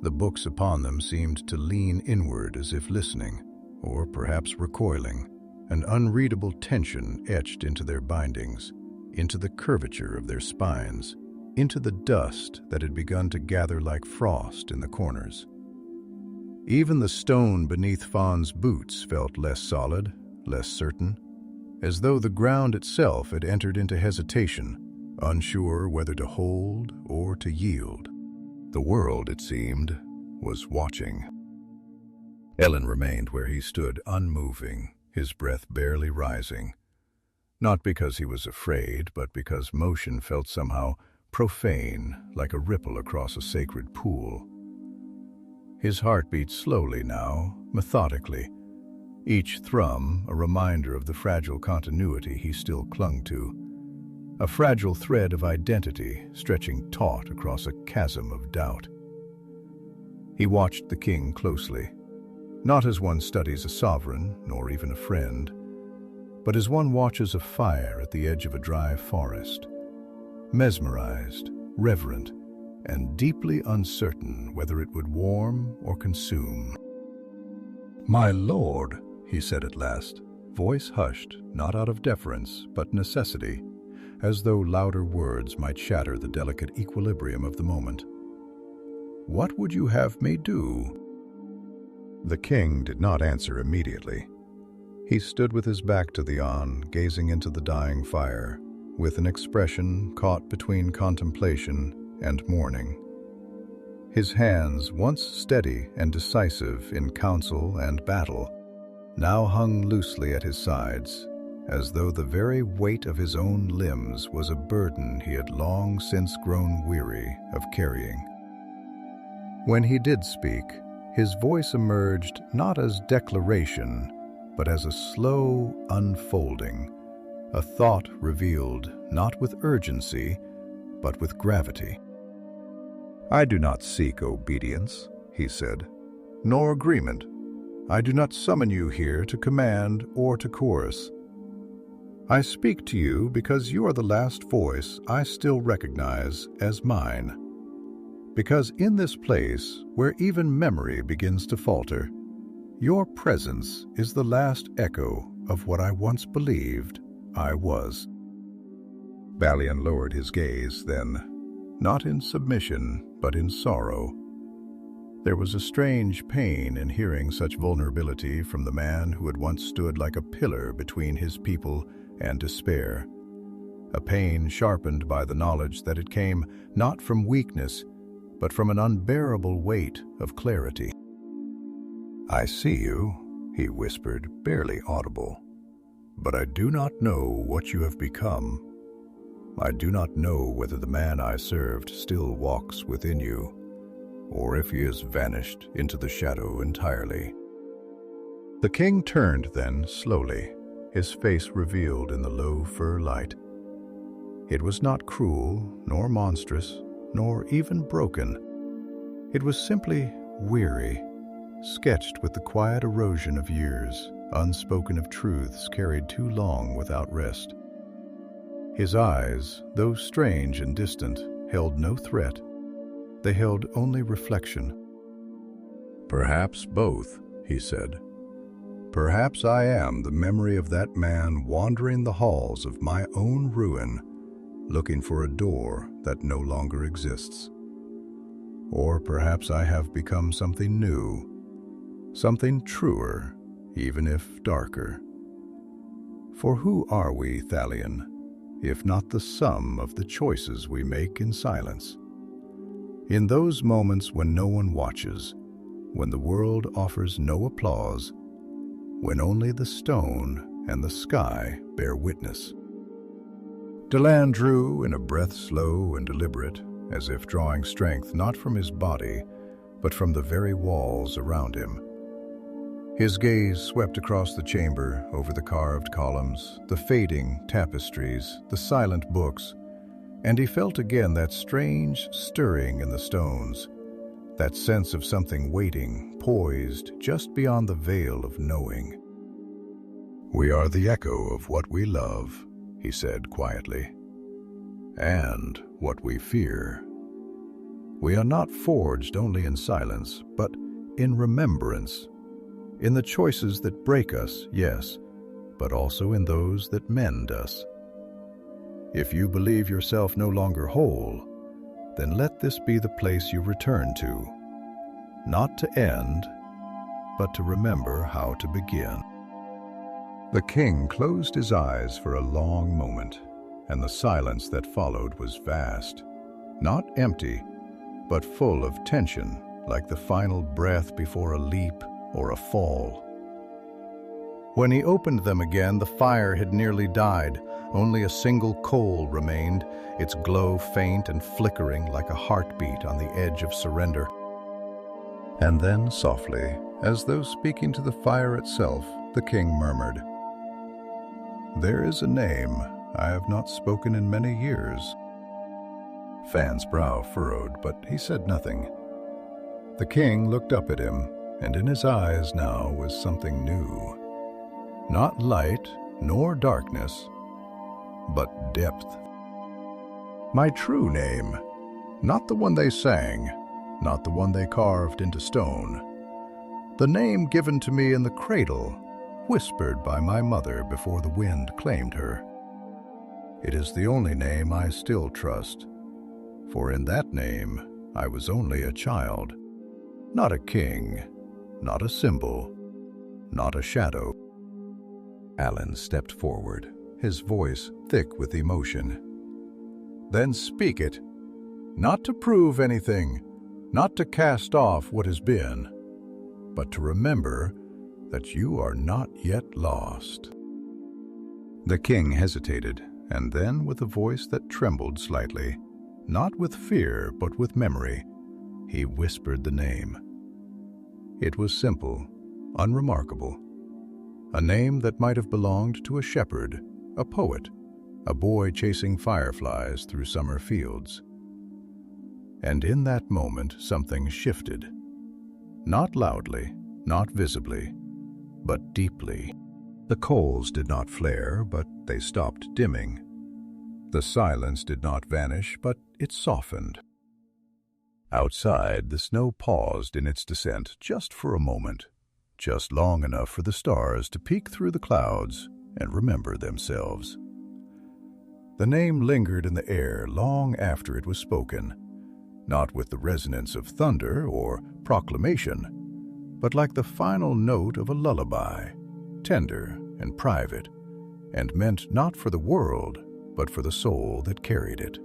The books upon them seemed to lean inward as if listening, or perhaps recoiling, an unreadable tension etched into their bindings, into the curvature of their spines, into the dust that had begun to gather like frost in the corners. Even the stone beneath Fawn's boots felt less solid, less certain, as though the ground itself had entered into hesitation, unsure whether to hold or to yield. The world, it seemed, was watching. Ellen remained where he stood, unmoving, his breath barely rising. Not because he was afraid, but because motion felt somehow profane, like a ripple across a sacred pool. His heart beat slowly now, methodically, each thrum a reminder of the fragile continuity he still clung to, a fragile thread of identity stretching taut across a chasm of doubt. He watched the king closely, not as one studies a sovereign, nor even a friend, but as one watches a fire at the edge of a dry forest, mesmerized, reverent, and deeply uncertain whether it would warm or consume. "My lord," he said at last, voice hushed, not out of deference, but necessity, as though louder words might shatter the delicate equilibrium of the moment. "What would you have me do?" The king did not answer immediately. He stood with his back to the gazing into the dying fire, with an expression caught between contemplation and mourning. His hands, once steady and decisive in council and battle, now hung loosely at his sides, as though the very weight of his own limbs was a burden he had long since grown weary of carrying. When he did speak, his voice emerged not as declaration, but as a slow unfolding, a thought revealed not with urgency, but with gravity. "I do not seek obedience," he said, "nor agreement. I do not summon you here to command or to coerce. I speak to you because you are the last voice I still recognize as mine. Because in this place, where even memory begins to falter, your presence is the last echo of what I once believed I was." Thalion lowered his gaze then, not in submission, but in sorrow. There was a strange pain in hearing such vulnerability from the man who had once stood like a pillar between his people and despair, a pain sharpened by the knowledge that it came not from weakness, but from an unbearable weight of clarity. "I see you," he whispered, barely audible, "but I do not know what you have become. I do not know whether the man I served still walks within you, or if he has vanished into the shadow entirely." The king turned then, slowly, his face revealed in the low fur light. It was not cruel, nor monstrous, nor even broken. It was simply weary, sketched with the quiet erosion of years, unspoken of truths carried too long without rest. His eyes, though strange and distant, held no threat. They held only reflection. "Perhaps both," he said. "Perhaps I am the memory of that man wandering the halls of my own ruin, looking for a door that no longer exists. Or perhaps I have become something new, something truer, even if darker. For who are we, Thalion, if not the sum of the choices we make in silence? In those moments when no one watches, when the world offers no applause, when only the stone and the sky bear witness." Delan drew in a breath slow and deliberate, as if drawing strength not from his body, but from the very walls around him. His gaze swept across the chamber, over the carved columns, the fading tapestries, the silent books, and he felt again that strange stirring in the stones, that sense of something waiting, poised just beyond the veil of knowing. "We are the echo of what we love," he said quietly, "and what we fear. We are not forged only in silence, but in remembrance, in the choices that break us, yes, but also in those that mend us. If you believe yourself no longer whole, then let this be the place you return to, not to end, but to remember how to begin." The king closed his eyes for a long moment, and the silence that followed was vast, not empty, but full of tension, like the final breath before a leap, or a fall. When he opened them again, the fire had nearly died. Only a single coal remained, its glow faint and flickering like a heartbeat on the edge of surrender. And then softly, as though speaking to the fire itself, the king murmured, "There is a name I have not spoken in many years." Fan's brow furrowed, but he said nothing. The king looked up at him, and in his eyes now was something new. Not light nor darkness, but depth. "My true name, not the one they sang, not the one they carved into stone. The name given to me in the cradle, whispered by my mother before the wind claimed her. It is the only name I still trust, for in that name I was only a child, not a king, not a symbol, not a shadow." Alan stepped forward, his voice thick with emotion. "Then speak it, not to prove anything, not to cast off what has been, but to remember that you are not yet lost." The king hesitated, and then, with a voice that trembled slightly, not with fear but with memory, he whispered the name. It was simple, unremarkable, a name that might have belonged to a shepherd, a poet, a boy chasing fireflies through summer fields. And in that moment something shifted, not loudly, not visibly, but deeply. The coals did not flare, but they stopped dimming. The silence did not vanish, but it softened. Outside, the snow paused in its descent just for a moment, just long enough for the stars to peek through the clouds and remember themselves. The name lingered in the air long after it was spoken, not with the resonance of thunder or proclamation, but like the final note of a lullaby, tender and private, and meant not for the world, but for the soul that carried it.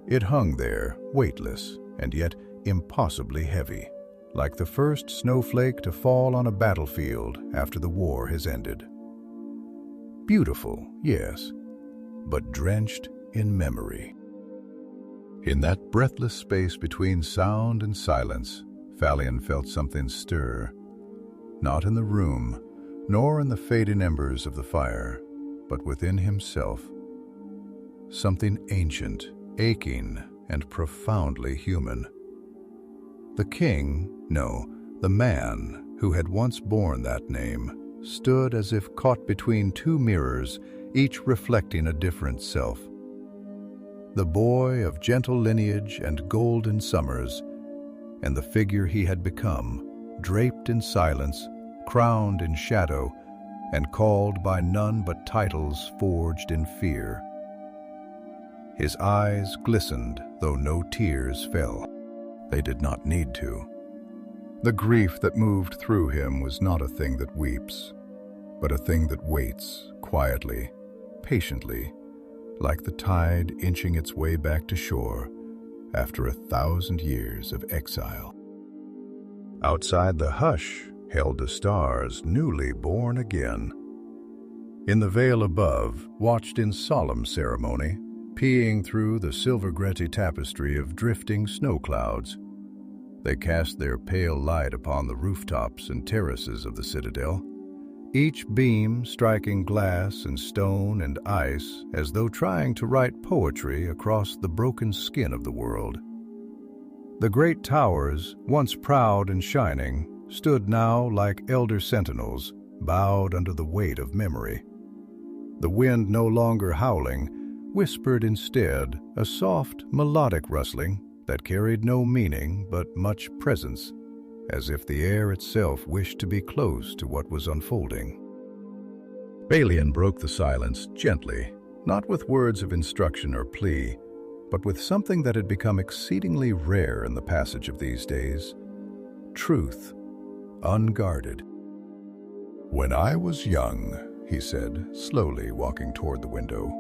It hung there, weightless and yet impossibly heavy, like the first snowflake to fall on a battlefield after the war has ended. Beautiful, yes, but drenched in memory. In that breathless space between sound and silence, Thalion felt something stir, not in the room, nor in the fading embers of the fire, but within himself. Something ancient, aching, and profoundly human. The king, no, the man who had once borne that name, stood as if caught between two mirrors, each reflecting a different self. The boy of gentle lineage and golden summers, and the figure he had become, draped in silence, crowned in shadow, and called by none but titles forged in fear. His eyes glistened, though no tears fell. They did not need to. The grief that moved through him was not a thing that weeps, but a thing that waits, quietly, patiently, like the tide inching its way back to shore after 1,000 years of exile. Outside, the hush held the stars newly born again. In the vale above, watched in solemn ceremony, peeing through the silver-gritty tapestry of drifting snow clouds, they cast their pale light upon the rooftops and terraces of the citadel, each beam striking glass and stone and ice as though trying to write poetry across the broken skin of the world. The great towers, once proud and shining, stood now like elder sentinels, bowed under the weight of memory. The wind, no longer howling, whispered instead a soft, melodic rustling that carried no meaning but much presence, as if the air itself wished to be close to what was unfolding. Balian broke the silence gently, not with words of instruction or plea, but with something that had become exceedingly rare in the passage of these days: truth, unguarded. "When I was young," he said, slowly walking toward the window,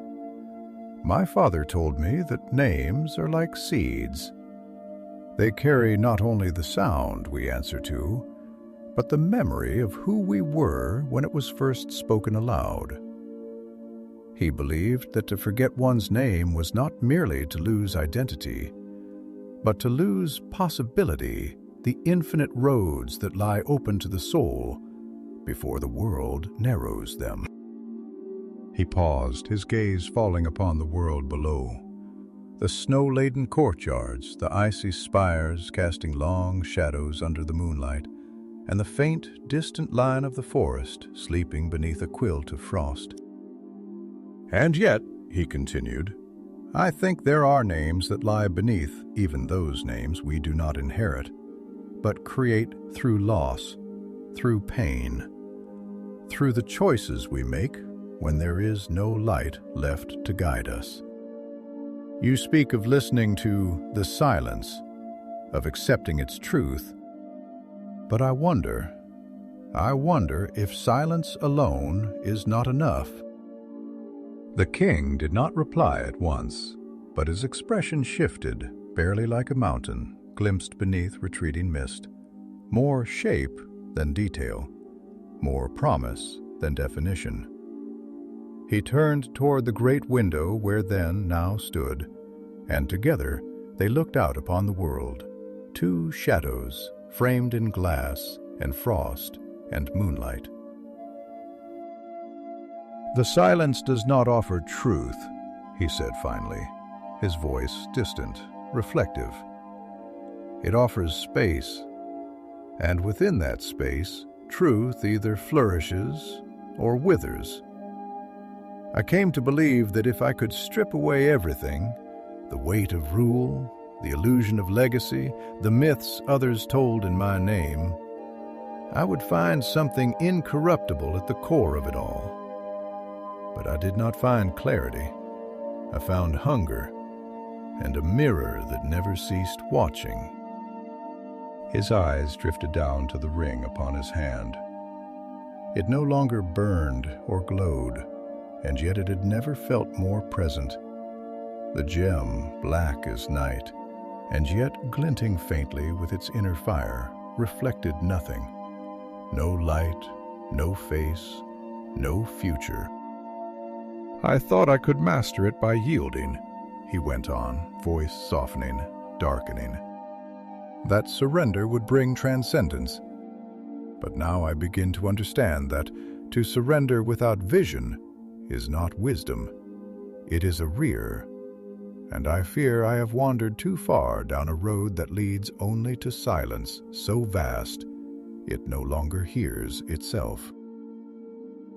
"my father told me that names are like seeds. They carry not only the sound we answer to, but the memory of who we were when it was first spoken aloud. He believed that to forget one's name was not merely to lose identity, but to lose possibility, the infinite roads that lie open to the soul before the world narrows them. He paused, his gaze falling upon the world below. The snow-laden courtyards, the icy spires casting long shadows under the moonlight, and the faint, distant line of the forest sleeping beneath a quilt of frost. "And yet," he continued, "I think there are names that lie beneath even those names we do not inherit, but create through loss, through pain, through the choices we make when there is no light left to guide us. You speak of listening to the silence, of accepting its truth, but I wonder if silence alone is not enough." The king did not reply at once, but his expression shifted, barely like a mountain glimpsed beneath retreating mist, more shape than detail, more promise than definition. He turned toward the great window where then now stood, and together they looked out upon the world, two shadows framed in glass and frost and moonlight. "The silence does not offer truth," he said finally, his voice distant, reflective. "It offers space, and within that space, truth either flourishes or withers. I came to believe that if I could strip away everything, the weight of rule, the illusion of legacy, the myths others told in my name, I would find something incorruptible at the core of it all. But I did not find clarity. I found hunger and a mirror that never ceased watching." His eyes drifted down to the ring upon his hand. It no longer burned or glowed, and yet it had never felt more present. The gem, black as night, and yet glinting faintly with its inner fire, reflected nothing. No light, no face, no future. "I thought I could master it by yielding," he went on, voice softening, darkening. "That surrender would bring transcendence. But now I begin to understand that to surrender without vision is not wisdom. It is a rear, and I fear I have wandered too far down a road that leads only to silence so vast it no longer hears itself."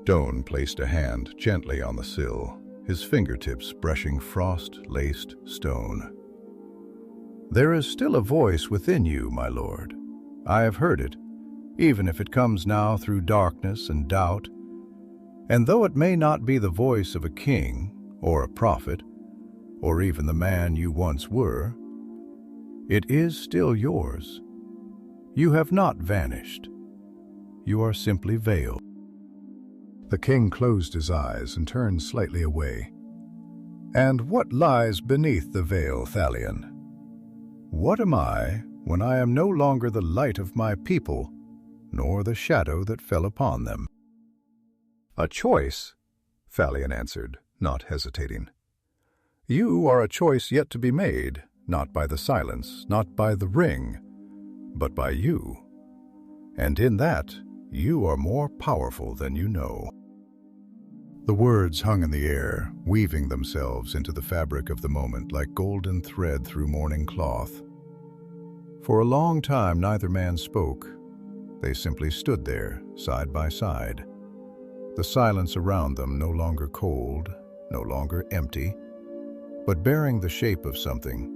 Doan placed a hand gently on the sill, his fingertips brushing frost-laced stone. "There is still a voice within you, my lord. I have heard it, even if it comes now through darkness and doubt. And though it may not be the voice of a king or a prophet, or even the man you once were, it is still yours. You have not vanished. You are simply veiled." The king closed his eyes and turned slightly away. "And what lies beneath the veil, Thalion? What am I when I am no longer the light of my people, nor the shadow that fell upon them?" "A choice," Thalion answered, not hesitating. "You are a choice yet to be made, not by the silence, not by the ring, but by you. And in that, you are more powerful than you know." The words hung in the air, weaving themselves into the fabric of the moment like golden thread through morning cloth. For a long time neither man spoke. They simply stood there, side by side. The silence around them no longer cold, no longer empty, but bearing the shape of something,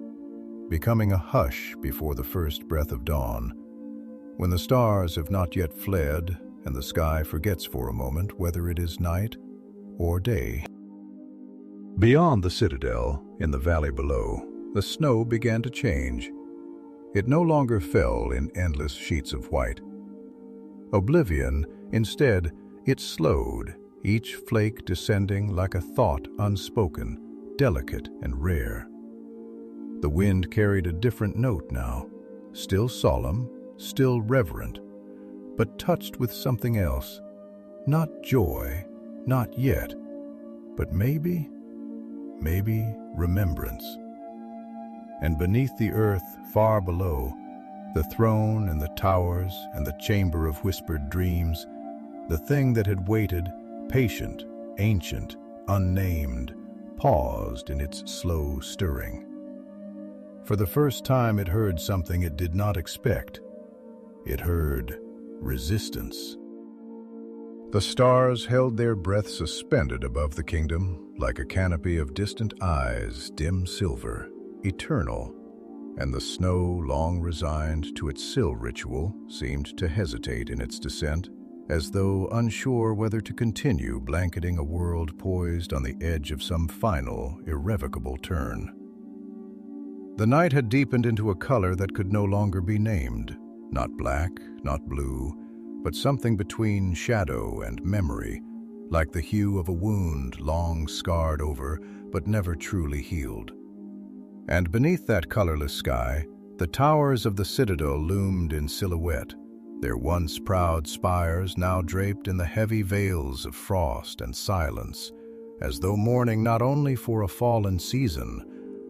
becoming a hush before the first breath of dawn, when the stars have not yet fled and the sky forgets for a moment whether it is night or day. Beyond the citadel, in the valley below, the snow began to change. It no longer fell in endless sheets of white. Oblivion, instead, it slowed, each flake descending like a thought unspoken, delicate and rare. The wind carried a different note now, still solemn, still reverent, but touched with something else. Not joy, not yet, but maybe remembrance. And beneath the earth, far below, the throne and the towers and the chamber of whispered dreams, the thing that had waited, patient, ancient, unnamed, paused in its slow stirring. For the first time it heard something it did not expect. It heard resistance. The stars held their breath suspended above the kingdom, like a canopy of distant eyes, dim silver, eternal, and the snow, long resigned to its sill ritual, seemed to hesitate in its descent, as though unsure whether to continue blanketing a world poised on the edge of some final, irrevocable turn. The night had deepened into a color that could no longer be named, not black, not blue, but something between shadow and memory, like the hue of a wound long scarred over but never truly healed. And beneath that colorless sky, the towers of the citadel loomed in silhouette, their once proud spires now draped in the heavy veils of frost and silence, as though mourning not only for a fallen season,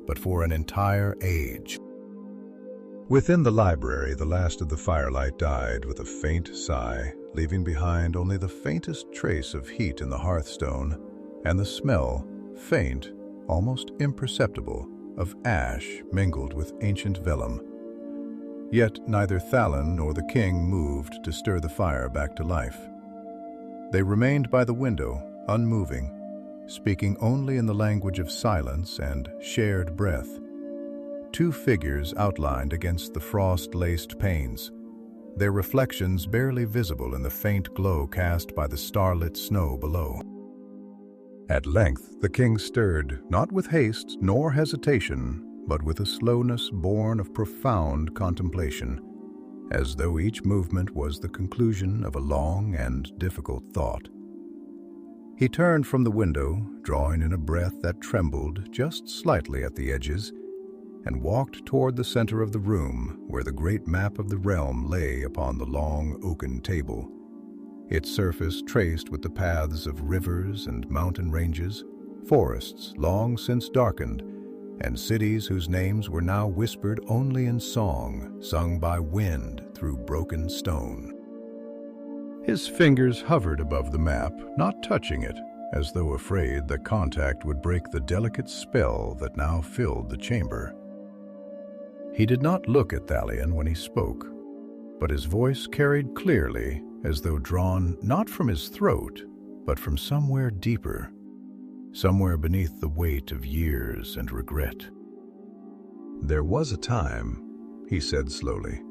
but for an entire age. Within the library, the last of the firelight died with a faint sigh, leaving behind only the faintest trace of heat in the hearthstone, and the smell, faint, almost imperceptible, of ash mingled with ancient vellum. Yet neither Thalion nor the king moved to stir the fire back to life. They remained by the window, unmoving, speaking only in the language of silence and shared breath. Two figures outlined against the frost-laced panes, their reflections barely visible in the faint glow cast by the starlit snow below. At length the king stirred, not with haste nor hesitation, but with a slowness born of profound contemplation, as though each movement was the conclusion of a long and difficult thought. He turned from the window, drawing in a breath that trembled just slightly at the edges, and walked toward the center of the room where the great map of the realm lay upon the long oaken table, its surface traced with the paths of rivers and mountain ranges, forests long since darkened, and cities whose names were now whispered only in song, sung by wind through broken stone. His fingers hovered above the map, not touching it, as though afraid that contact would break the delicate spell that now filled the chamber. He did not look at Thalion when he spoke, but his voice carried clearly, as though drawn not from his throat, but from somewhere deeper, somewhere beneath the weight of years and regret. "There was a time," he said slowly,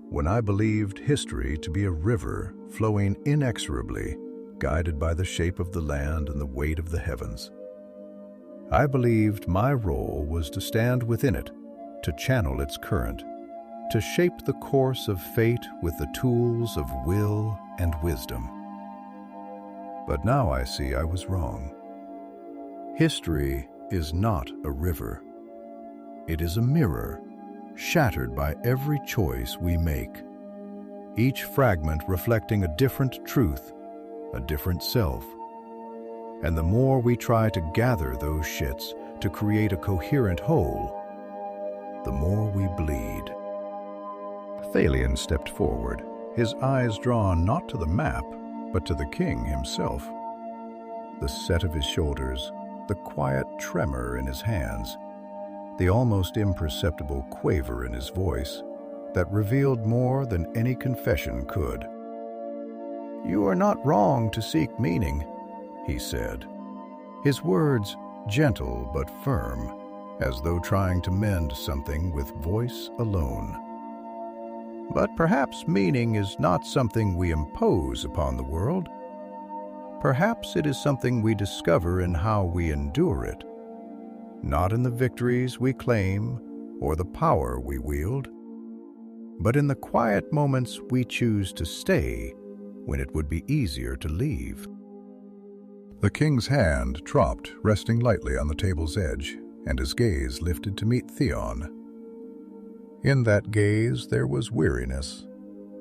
"when I believed history to be a river flowing inexorably, guided by the shape of the land and the weight of the heavens. I believed my role was to stand within it, to channel its current, to shape the course of fate with the tools of will and wisdom. But now I see I was wrong. History is not a river. It is a mirror, shattered by every choice we make, each fragment reflecting a different truth, a different self. And the more we try to gather those shits to create a coherent whole, the more we bleed." Thalion stepped forward, his eyes drawn not to the map, but to the king himself. The set of his shoulders, the quiet tremor in his hands, the almost imperceptible quaver in his voice that revealed more than any confession could. "You are not wrong to seek meaning," he said, his words gentle but firm, as though trying to mend something with voice alone. "But perhaps meaning is not something we impose upon the world. Perhaps it is something we discover in how we endure it, not in the victories we claim or the power we wield, but in the quiet moments we choose to stay when it would be easier to leave." The king's hand dropped, resting lightly on the table's edge, and his gaze lifted to meet Thalion. In that gaze there was weariness,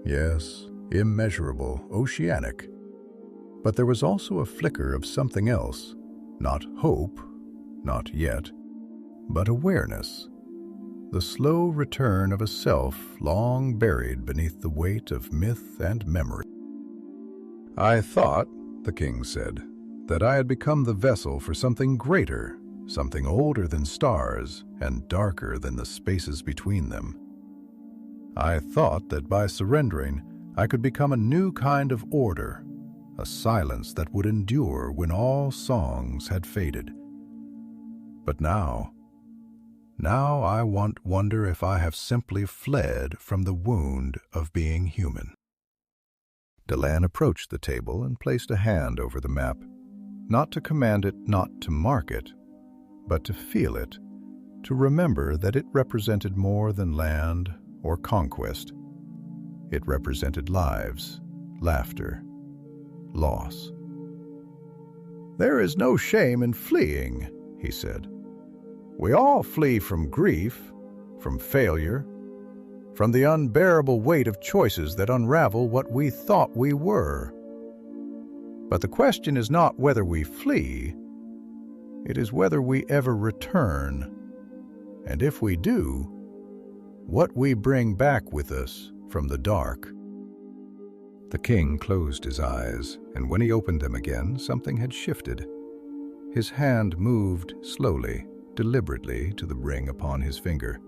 yes, immeasurable, oceanic. But there was also a flicker of something else, not hope, not yet, but awareness, the slow return of a self long buried beneath the weight of myth and memory. "I thought," the king said, "that I had become the vessel for something greater, something older than stars and darker than the spaces between them. I thought that by surrendering, I could become a new kind of order, a silence that would endure when all songs had faded. But now I wonder if I have simply fled from the wound of being human." Delan approached the table and placed a hand over the map, not to command it, not to mark it, but to feel it, to remember that it represented more than land or conquest. It represented lives, laughter, loss. "There is no shame in fleeing," he said. "We all flee from grief, from failure, from the unbearable weight of choices that unravel what we thought we were. But the question is not whether we flee, it is whether we ever return, and if we do, what we bring back with us from the dark." The king closed his eyes, and when he opened them again, something had shifted. His hand moved slowly, deliberately to the ring upon his finger.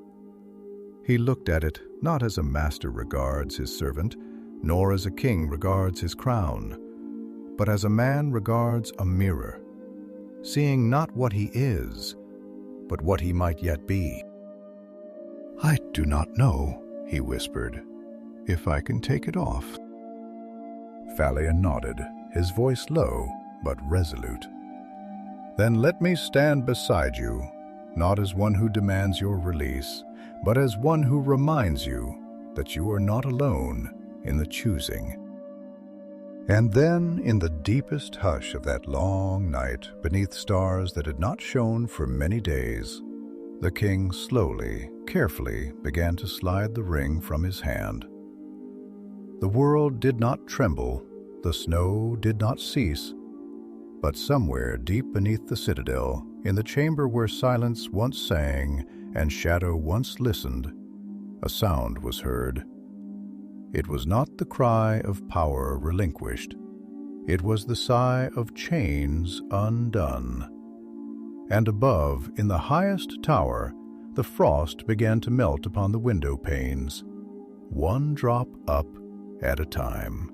He looked at it not as a master regards his servant, nor as a king regards his crown, but as a man regards a mirror, seeing not what he is, but what he might yet be. "I do not know," he whispered, "if I can take it off." Thalion nodded, his voice low but resolute. "Then let me stand beside you, not as one who demands your release, but as one who reminds you that you are not alone in the choosing." And then, in the deepest hush of that long night, beneath stars that had not shone for many days, the king slowly, carefully began to slide the ring from his hand. The world did not tremble, the snow did not cease, but somewhere deep beneath the citadel, in the chamber where silence once sang and shadow once listened, a sound was heard. It was not the cry of power relinquished. It was the sigh of chains undone. And above, in the highest tower, the frost began to melt upon the window panes, one drop up at a time.